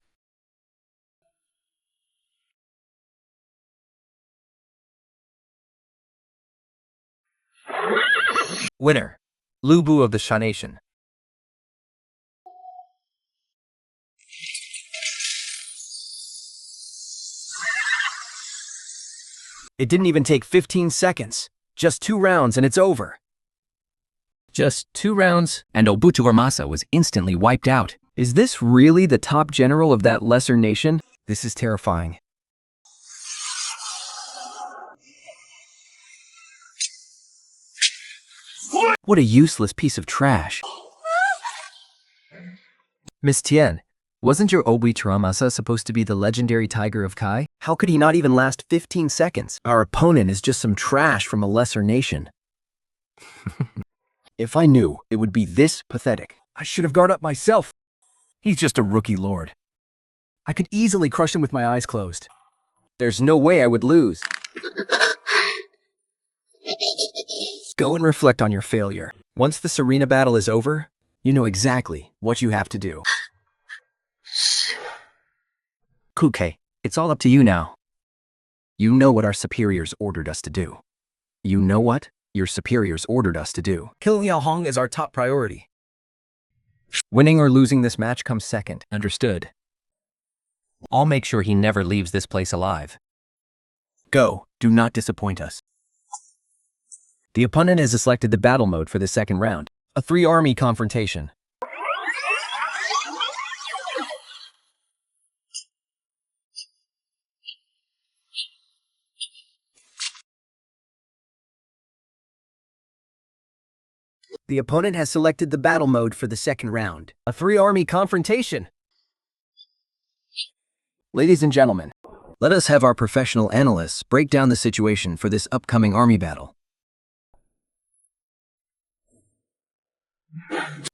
Winner, Lu Bu of the Shao Nation. It didn't even take 15 seconds. Just 2 rounds and it's over. Just 2 rounds, and Obutu Armasa was instantly wiped out. Is this really the top general of that lesser nation? This is terrifying. What a useless piece of trash. Miss Tian, Wasn't your Obi Chiramasa supposed to be the legendary tiger of Kai? How could he not even last 15 seconds? Our opponent is just some trash from a lesser nation. If I knew, it would be this pathetic. I should have guarded up myself. He's just a rookie lord. I could easily crush him with my eyes closed. There's no way I would lose. Go and reflect on your failure. Once this arena battle is over, you know exactly what you have to do. Kuke, it's all up to you now. You know what our superiors ordered us to do. You know what your superiors ordered us to do. Killing Zhao Hong is our top priority. Winning or losing this match comes second. Understood. I'll make sure he never leaves this place alive. Go. Do not disappoint us. The opponent has selected the battle mode for the second round. A 3-army confrontation. The opponent has selected the battle mode for the second round. A 3-army confrontation. Ladies and gentlemen, let us have our professional analysts break down the situation for this upcoming army battle.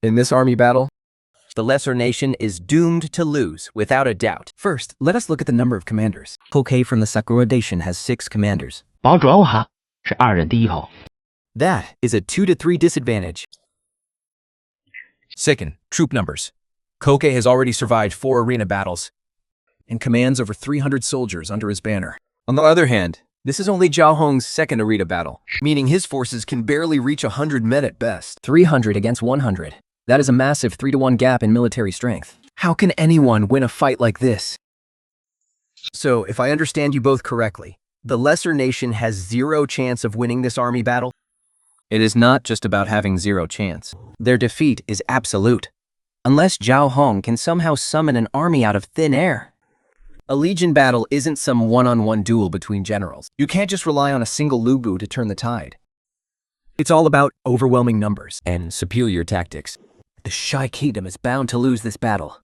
In this army battle, the lesser nation is doomed to lose, without a doubt. First, let us look at the number of commanders. Kuke from the Sakura Nation has 6 commanders. 保主欧哈是2人第1号。 That is a 2 to 3 disadvantage. Second, troop numbers. Koke has already survived 4 arena battles And commands over 300 soldiers under his banner. On the other hand, this is only Zhao Hong's second arena battle, meaning his forces can barely reach 100 men at best. 300 against 100. That is a massive 3-to-1 gap in military strength. How can anyone win a fight like this? So, if I understand you both correctly, the lesser nation has 0 chance of winning this army battle? It is not just about having 0 chance. Their defeat is absolute. Unless Zhao Hong can somehow summon an army out of thin air. A legion battle isn't some one-on-one duel between generals. You can't just rely on a single Lubu to turn the tide. It's all about overwhelming numbers and superior tactics. The Shy Kingdom is bound to lose this battle.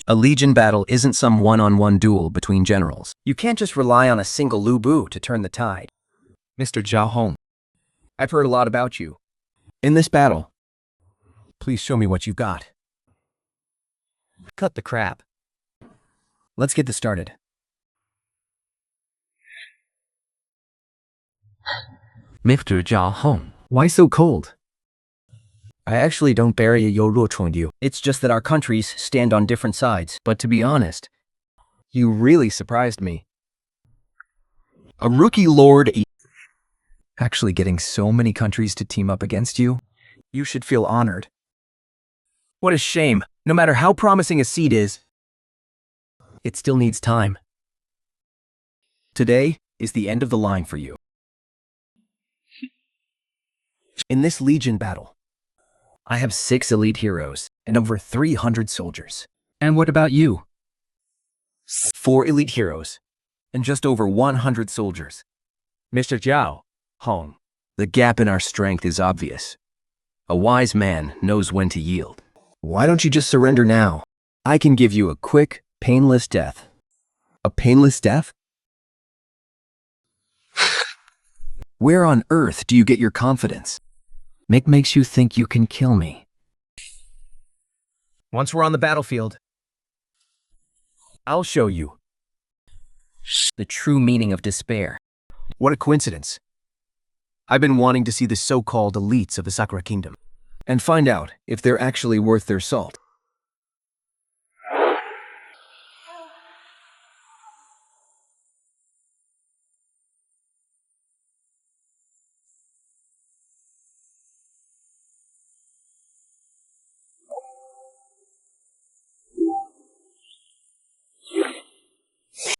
A legion battle isn't some one-on-one duel between generals. You can't just rely on a single Lubu to turn the tide. Mr. Zhao Hong, I've heard a lot about you. In this battle, please show me what you've got. Cut the crap. Let's get this started. Mr. Zhao Hong. Why so cold? I actually don't bury a you. It's just that our countries stand on different sides. But to be honest, you really surprised me. A rookie lord actually getting so many countries to team up against you? You should feel honored. What a shame. No matter how promising a seed is, it still needs time. Today is the end of the line for you. In this legion battle, I have 6 elite heroes and over 300 soldiers. And what about you? 4 elite heroes and just over 100 soldiers. Mr. Zhao Hong. The gap in our strength is obvious. A wise man knows when to yield. Why don't you just surrender now? I can give you a quick, painless death. A painless death? Where on earth do you get your confidence? Makes you think you can kill me. Once we're on the battlefield, I'll show you the true meaning of despair. What a coincidence. I've been wanting to see the so-called elites of the Sakura Kingdom and find out if they're actually worth their salt.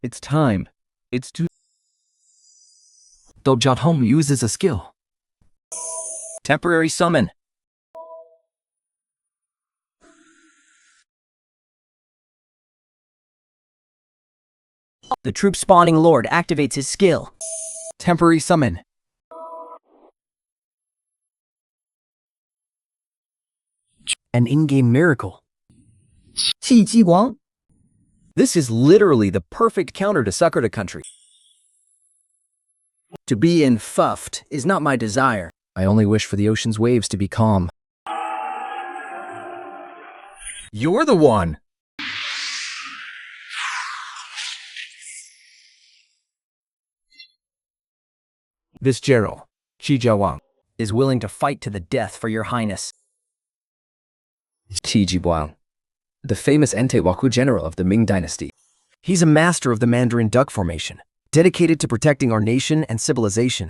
It's time. It's too... Though Zhao Hong uses a skill. Temporary summon. The troop spawning lord activates his skill. Temporary summon. An in-game miracle. 气激王. This is literally the perfect counter to Sakura country. To be enfuffed is not my desire. I only wish for the ocean's waves to be calm. You're the one. This general, Qi Jiawang, is willing to fight to the death for your highness. Qi Jiawang, the famous Entewaku general of the Ming dynasty. He's a master of the Mandarin duck formation, dedicated to protecting our nation and civilization.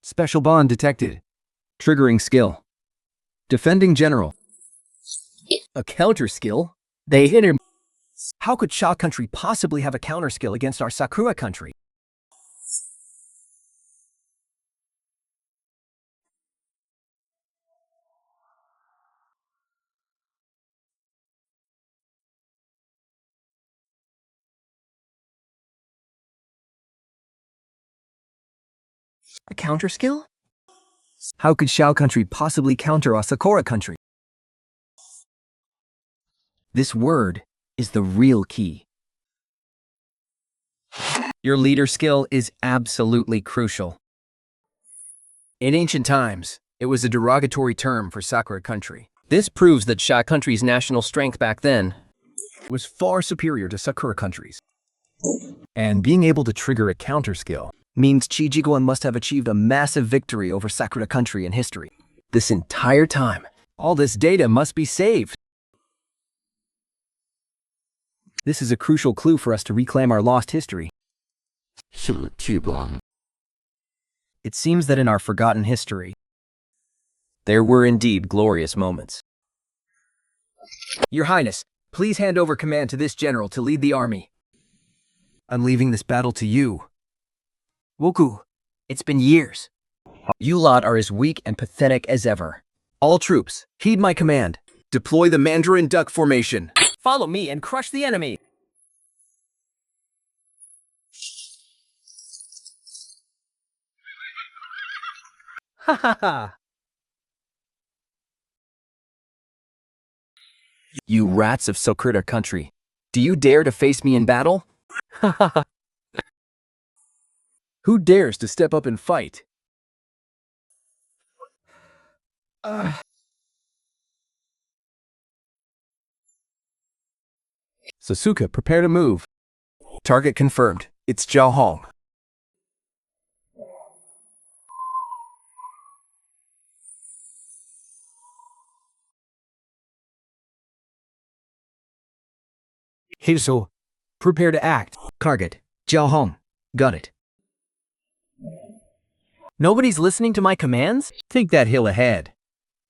Special bond detected. Triggering skill. Defending general. A counter skill? They hit him. How could Sha country possibly have a counter skill against our Sakura country? A counter skill? How could Shao country possibly counter our Sakura country? This word is the real key. Your leader skill is absolutely crucial. In ancient times, it was a derogatory term for Sakura country. This proves that Sha country's national strength back then was far superior to Sakura country's. And being able to trigger a counter skill means Qi Jiguan must have achieved a massive victory over Sakura country in history. This entire time, all this data must be saved. This is a crucial clue for us to reclaim our lost history. It seems that in our forgotten history, there were indeed glorious moments. Your Highness, please hand over command to this general to lead the army. I'm leaving this battle to you. Woku, it's been years. You lot are as weak and pathetic as ever. All troops, heed my command. Deploy the Mandarin duck formation. Follow me and crush the enemy. Ha ha ha. You rats of Sakura country. Do you dare to face me in battle? Ha ha ha. Who dares to step up and fight? Sasuke, prepare to move. Target confirmed. It's Zhao Hong. Hiso, prepare to act. Target, Zhao Hong. Got it. Nobody's listening to my commands? Take that hill ahead.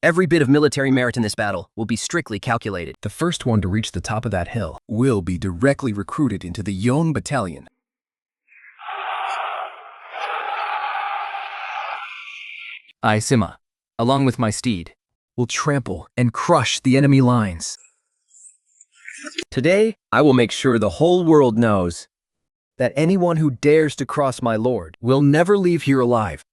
Every bit of military merit in this battle will be strictly calculated. The first one to reach the top of that hill will be directly recruited into the Yon Battalion. I, Sima, along with my steed, will trample and crush the enemy lines. Today, I will make sure the whole world knows that anyone who dares to cross my lord will never leave here alive.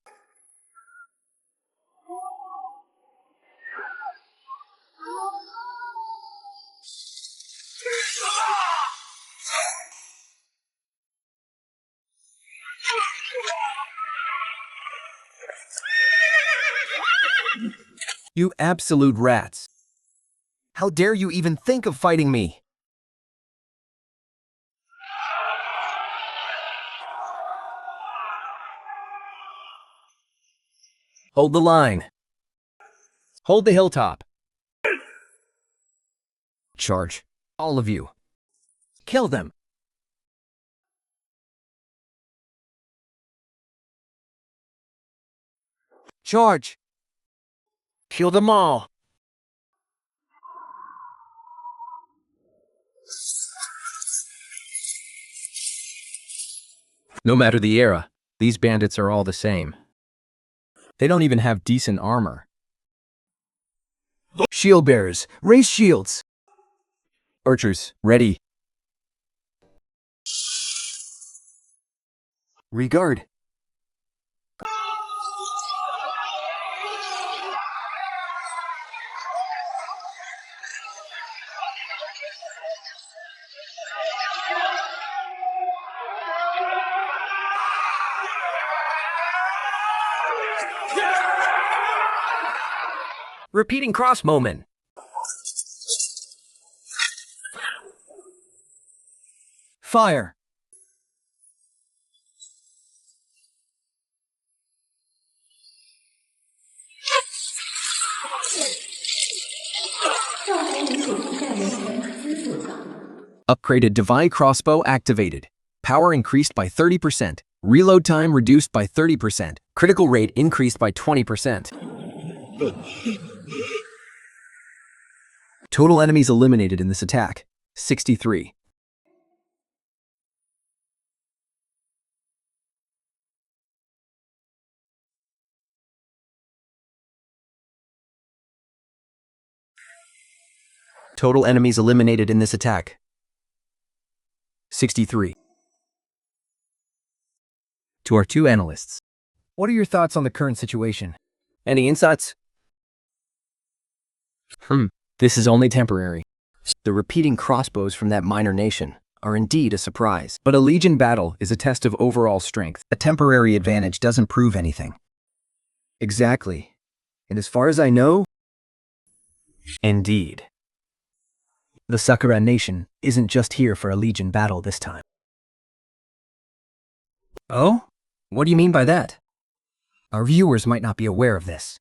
You absolute rats. How dare you even think of fighting me? Hold the line. Hold the hilltop. Charge, all of you. Kill them. Charge. Kill them all. No matter the era, these bandits are all the same. They don't even have decent armor. Shield bearers, raise shields. Archers, ready. Regard. Repeating crossbowman. Fire. Upgraded Divine Crossbow activated. Power increased by 30%. Reload time reduced by 30%. Critical rate increased by 20%. Total enemies eliminated in this attack, 63. Total enemies eliminated in this attack, 63. To our two analysts, what are your thoughts on the current situation? Any insights? This is only temporary. The repeating crossbows from that minor nation are indeed a surprise. But a legion battle is a test of overall strength. A temporary advantage doesn't prove anything. Exactly. And as far as I know, indeed. The Sakura nation isn't just here for a legion battle this time. Oh? What do you mean by that? Our viewers might not be aware of this,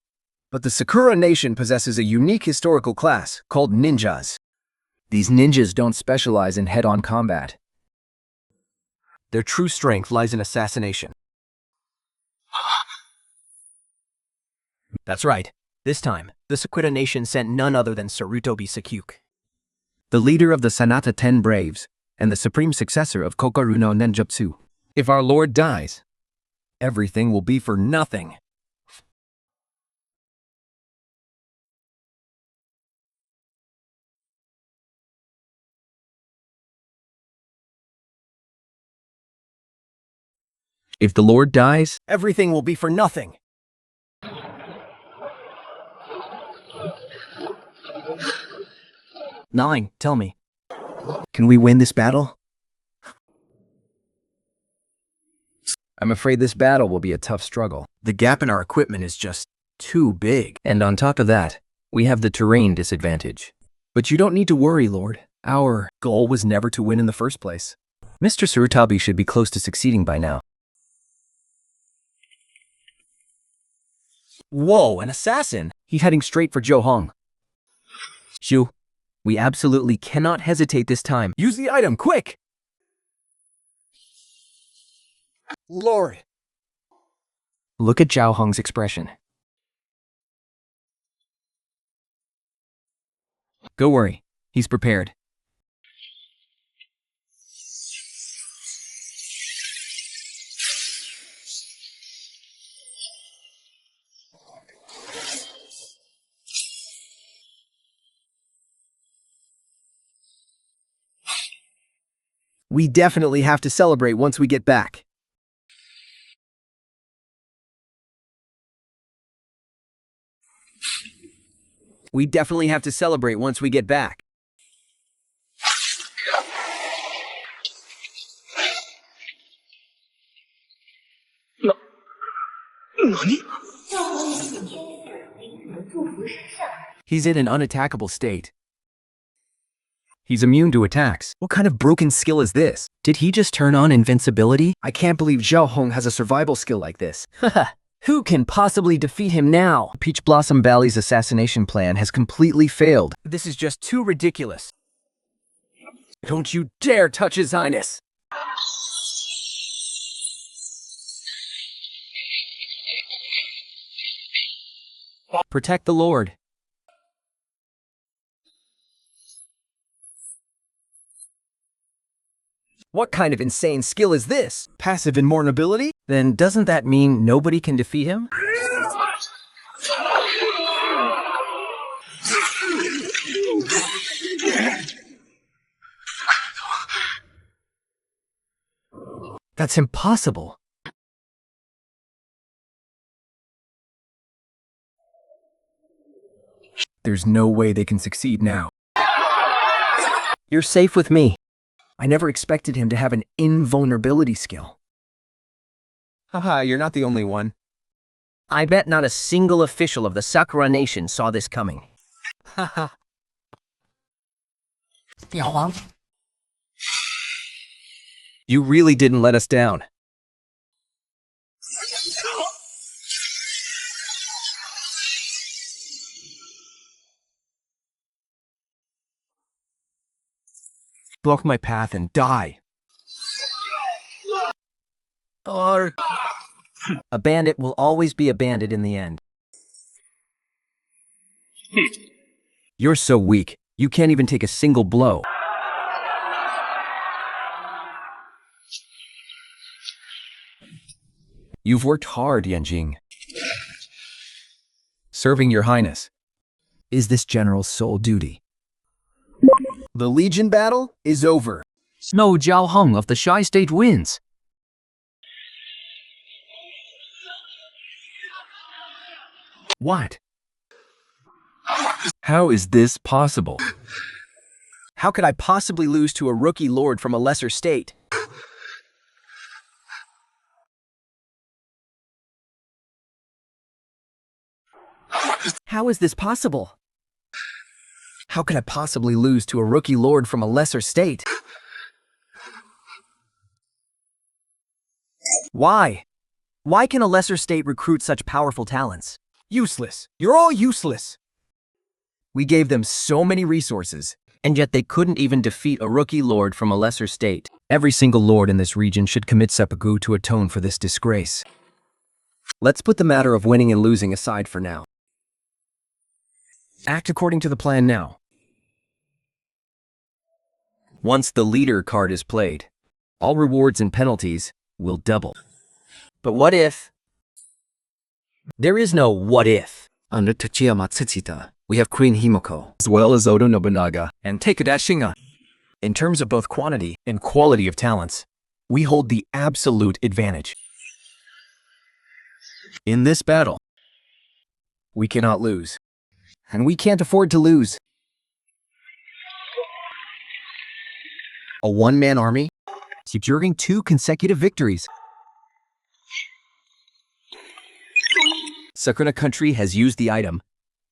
but the Sakura nation possesses a unique historical class called ninjas. These ninjas don't specialize in head-on combat. Their true strength lies in assassination. That's right. This time, the Sakura nation sent none other than Sarutobi Sakyuk, the leader of the Sanata 10 Braves and the supreme successor of Kokoru no Nenjutsu. If our lord dies, everything will be for nothing. If the lord dies, everything will be for nothing. Nine, tell me, can we win this battle? I'm afraid this battle will be a tough struggle. The gap in our equipment is just too big. And on top of that, we have the terrain disadvantage. But you don't need to worry, Lord. Our goal was never to win in the first place. Mr. Sarutobi should be close to succeeding by now. Whoa, an assassin! He's heading straight for Zhao Hong. Shu, we absolutely cannot hesitate this time. Use the item, quick! Lord! Look at Zhao Hong's expression. Don't worry, he's prepared. We definitely have to celebrate once we get back. We definitely have to celebrate once we get back. He's in an unattackable state. He's immune to attacks. What kind of broken skill is this? Did he just turn on invincibility? I can't believe Zhao Hong has a survival skill like this. Haha, who can possibly defeat him now? Peach Blossom Valley's assassination plan has completely failed. This is just too ridiculous. Don't you dare touch His Highness! Protect the Lord. What kind of insane skill is this? Passive invulnerability? Then doesn't that mean nobody can defeat him? That's impossible. There's no way they can succeed now. You're safe with me. I never expected him to have an invulnerability skill. Haha, you're not the only one. I bet not a single official of the Sakura Nation saw this coming. Haha. You really didn't let us down. Block my path and die. Or a bandit will always be a bandit in the end. You're so weak, you can't even take a single blow. You've worked hard, Yanjing. Serving your highness Is this general's sole duty? The Legion battle is over. No, Zhao Hong of the Shy State wins. What? How is this possible? How could I possibly lose to a rookie lord from a lesser state? How is this possible? How could I possibly lose to a rookie lord from a lesser state? Why? Why can a lesser state recruit such powerful talents? Useless. You're all useless. We gave them so many resources, and yet they couldn't even defeat a rookie lord from a lesser state. Every single lord in this region should commit seppuku to atone for this disgrace. Let's put the matter of winning and losing aside for now. Act according to the plan now. Once the leader card is played, all rewards and penalties will double. But what if? There is no what if. Under Tachiyama Tsuchita, we have Queen Himiko. As well as Oda Nobunaga. And Takeda Shinga. In terms of both quantity and quality of talents, we hold the absolute advantage. In this battle, we cannot lose. And we can't afford to lose. A one-man army securing 2 consecutive victories. Sakura Country has used the item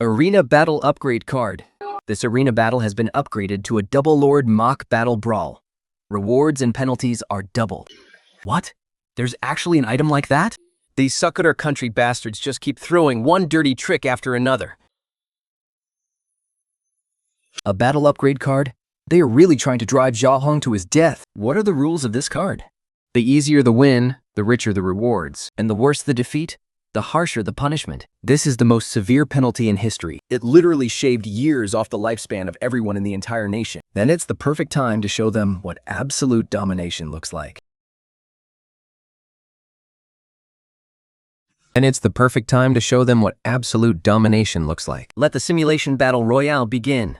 Arena Battle Upgrade card. This arena battle has been upgraded to a Double Lord Mock Battle Brawl. Rewards and penalties are doubled. What? There's actually an item like that? These Sakura Country bastards just keep throwing one dirty trick after another. A battle upgrade card? They are really trying to drive Zhao Hong to his death. What are the rules of this card? The easier the win, the richer the rewards. And the worse the defeat, the harsher the punishment. This is the most severe penalty in history. It literally shaved years off the lifespan of everyone in the entire nation. Then it's the perfect time to show them what absolute domination looks like. And it's the perfect time to show them what absolute domination looks like. Let the simulation battle royale begin.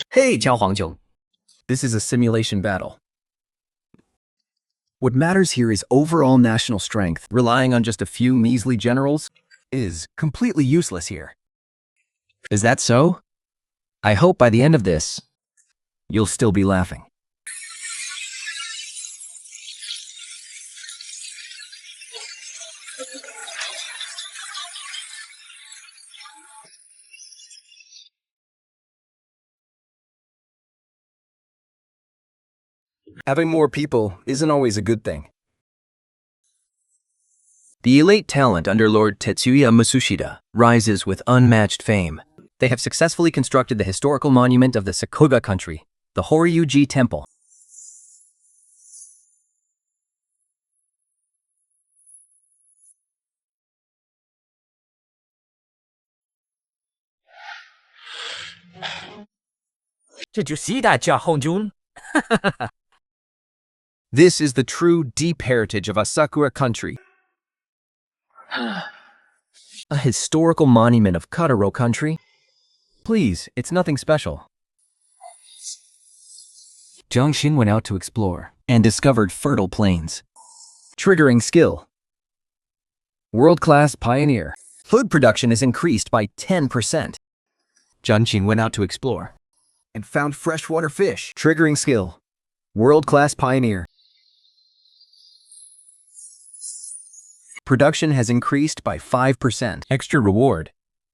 Hey, Zhao Hong. This is a simulation battle. What matters here is overall national strength. Relying on just a few measly generals is completely useless here. Is that so? I hope by the end of this, You'll still be laughing. Having more people isn't always a good thing. the elite talent under Lord Tetsuya Masushita rises with unmatched fame. They have successfully constructed the historical monument of the Sakuga country, the Horyuji Temple. Did you see that, Zhao Hongjun? This is the true deep heritage of Asakura country. A historical monument of Kotaro country? Please, it's nothing special. Jiang Xin went out to explore And discovered fertile plains. Triggering skill. World-class pioneer. Food production is increased by 10%. Jiang Xin went out to explore And found freshwater fish. Triggering skill. World-class pioneer. Production has increased by 5%. extra reward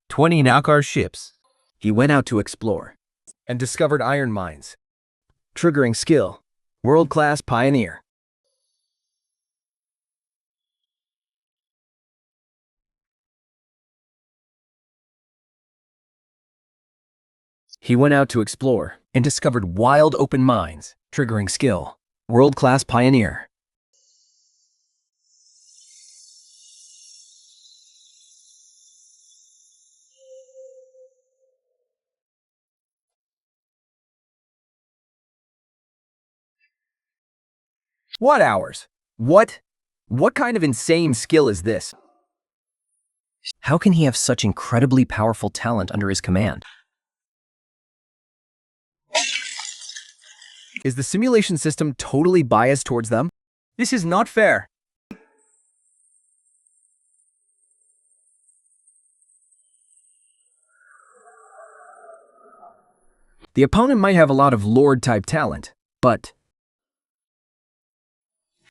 20 Nakar ships. He went out to explore and discovered iron mines. Triggering skill. World-class pioneer. He went out to explore and discovered wild open mines. Triggering skill. World-class pioneer. What hours? What kind of insane skill is this? How can he have such incredibly powerful talent under his command? Is the simulation system totally biased towards them? This is not fair. The opponent might have a lot of Lord-type talent, but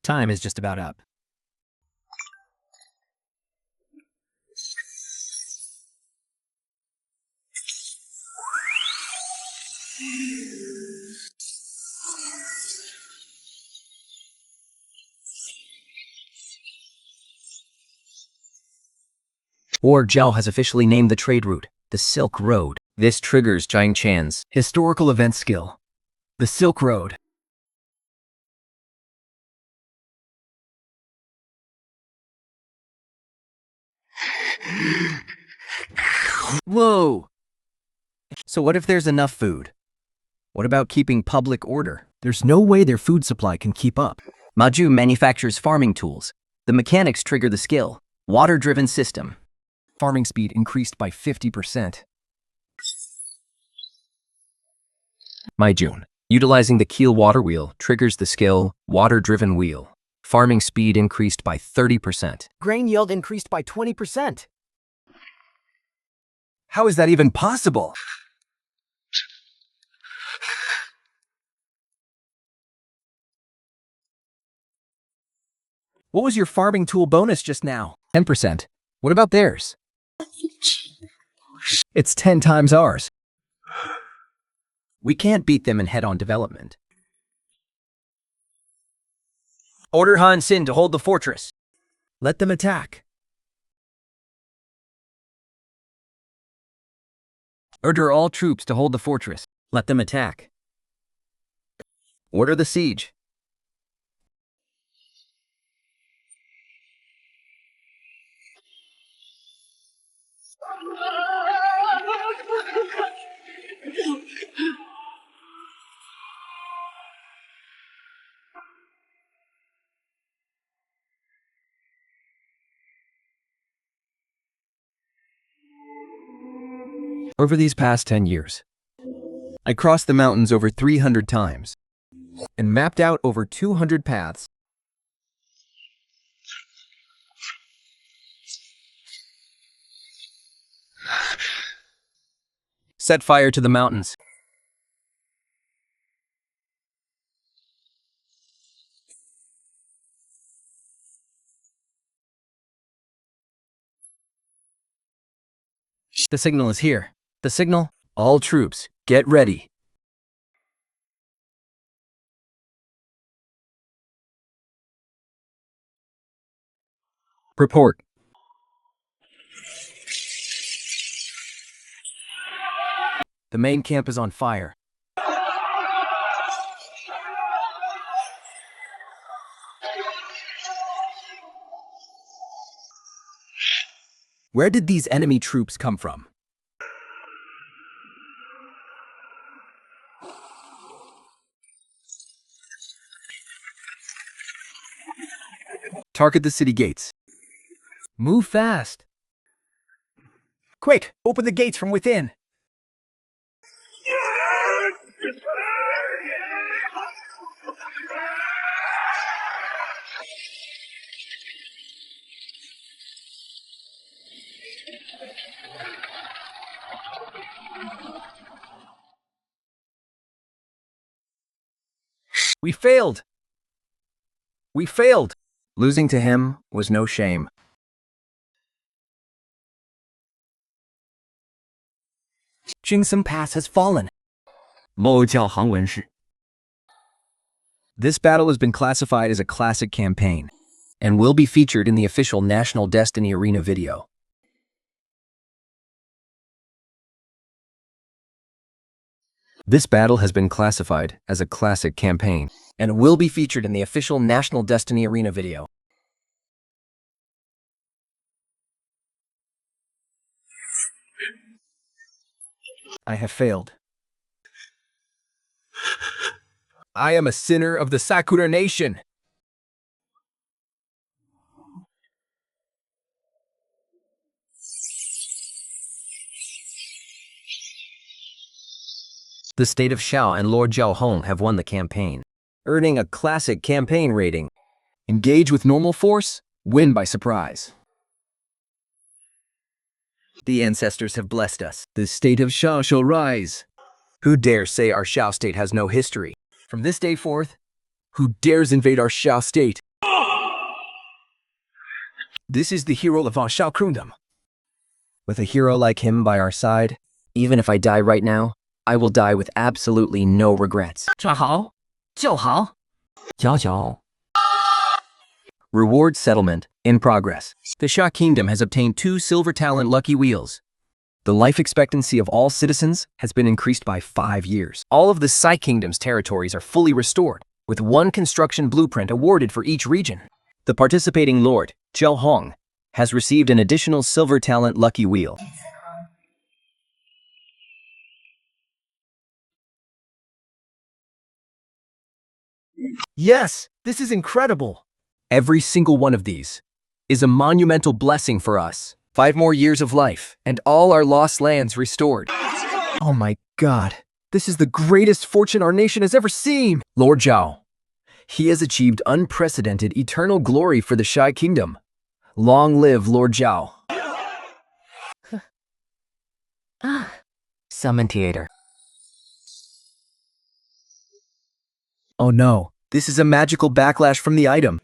time is just about up. Or Zhao has officially named the trade route the Silk Road. This triggers Jiang Chan's Historical event skill. The Silk Road. Whoa! So what if there's enough food? What about keeping public order? There's no way their food supply can keep up. Maju manufactures farming tools. The mechanics trigger the skill. Water-driven system. Farming speed increased by 50%. Maijun, utilizing the keel water wheel, triggers the skill water-driven wheel. Farming speed increased by 30%. Grain yield increased by 20%. How is that even possible? What was your farming tool bonus just now? 10%. What about theirs? It's 10 times ours. We can't beat them in head-on development. Order Han Xin to hold the fortress. Let them attack. Order all troops to hold the fortress. Let them attack. Order the siege. Over these past 10 years, I crossed the mountains over 300 times and mapped out over 200 paths. Set fire to the mountains. The signal is here. The signal, all troops, get ready. Report. The main camp is on fire. Where did these enemy troops come from? Target the city gates. Move fast. Quick, open the gates from within. We failed. We failed. Losing to him was no shame. Jingsum Pass has fallen. 某教行文士 This battle has been classified as a classic campaign. And will be featured in the official National Destiny Arena video. This battle has been classified as a classic campaign. And will be featured in the official National Destiny Arena video. I have failed. I am a sinner of the Sakura Nation. The state of Xiao and Lord Zhao Hong have won the campaign, earning a classic campaign rating. Engage with normal force, win by surprise. The ancestors have blessed us. The state of Xiao shall rise. Who dares say our Xiao state has no history? From this day forth, who dares invade our Xiao state? This is the hero of our Xiao kingdom. With a hero like him by our side, even if I die right now, I will die with absolutely no regrets. 抓好，就好。佼佼 Reward settlement in progress. The Xia Kingdom has obtained 2 silver talent lucky wheels. The life expectancy of all citizens has been increased by 5 years. All of the Sai Kingdom's territories are fully restored, with 1 construction blueprint awarded for each region. The participating Lord, Zhao Hong, has received an additional silver talent lucky wheel. Yes, this is incredible. Every single one of these is a monumental blessing for us. 5 more years of life, and all our lost lands restored. Oh my God, this is the greatest fortune our nation has ever seen. Lord Zhao, he has achieved unprecedented eternal glory for the Shai Kingdom. Long live Lord Zhao. Summon Theater. Oh no, this is a magical backlash from the item.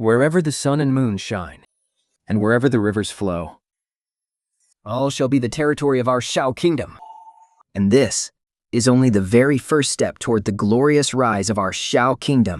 Wherever the sun and moon shine, and wherever the rivers flow, all shall be the territory of our Shao Kingdom. And this is only the very first step toward the glorious rise of our Xiao Kingdom.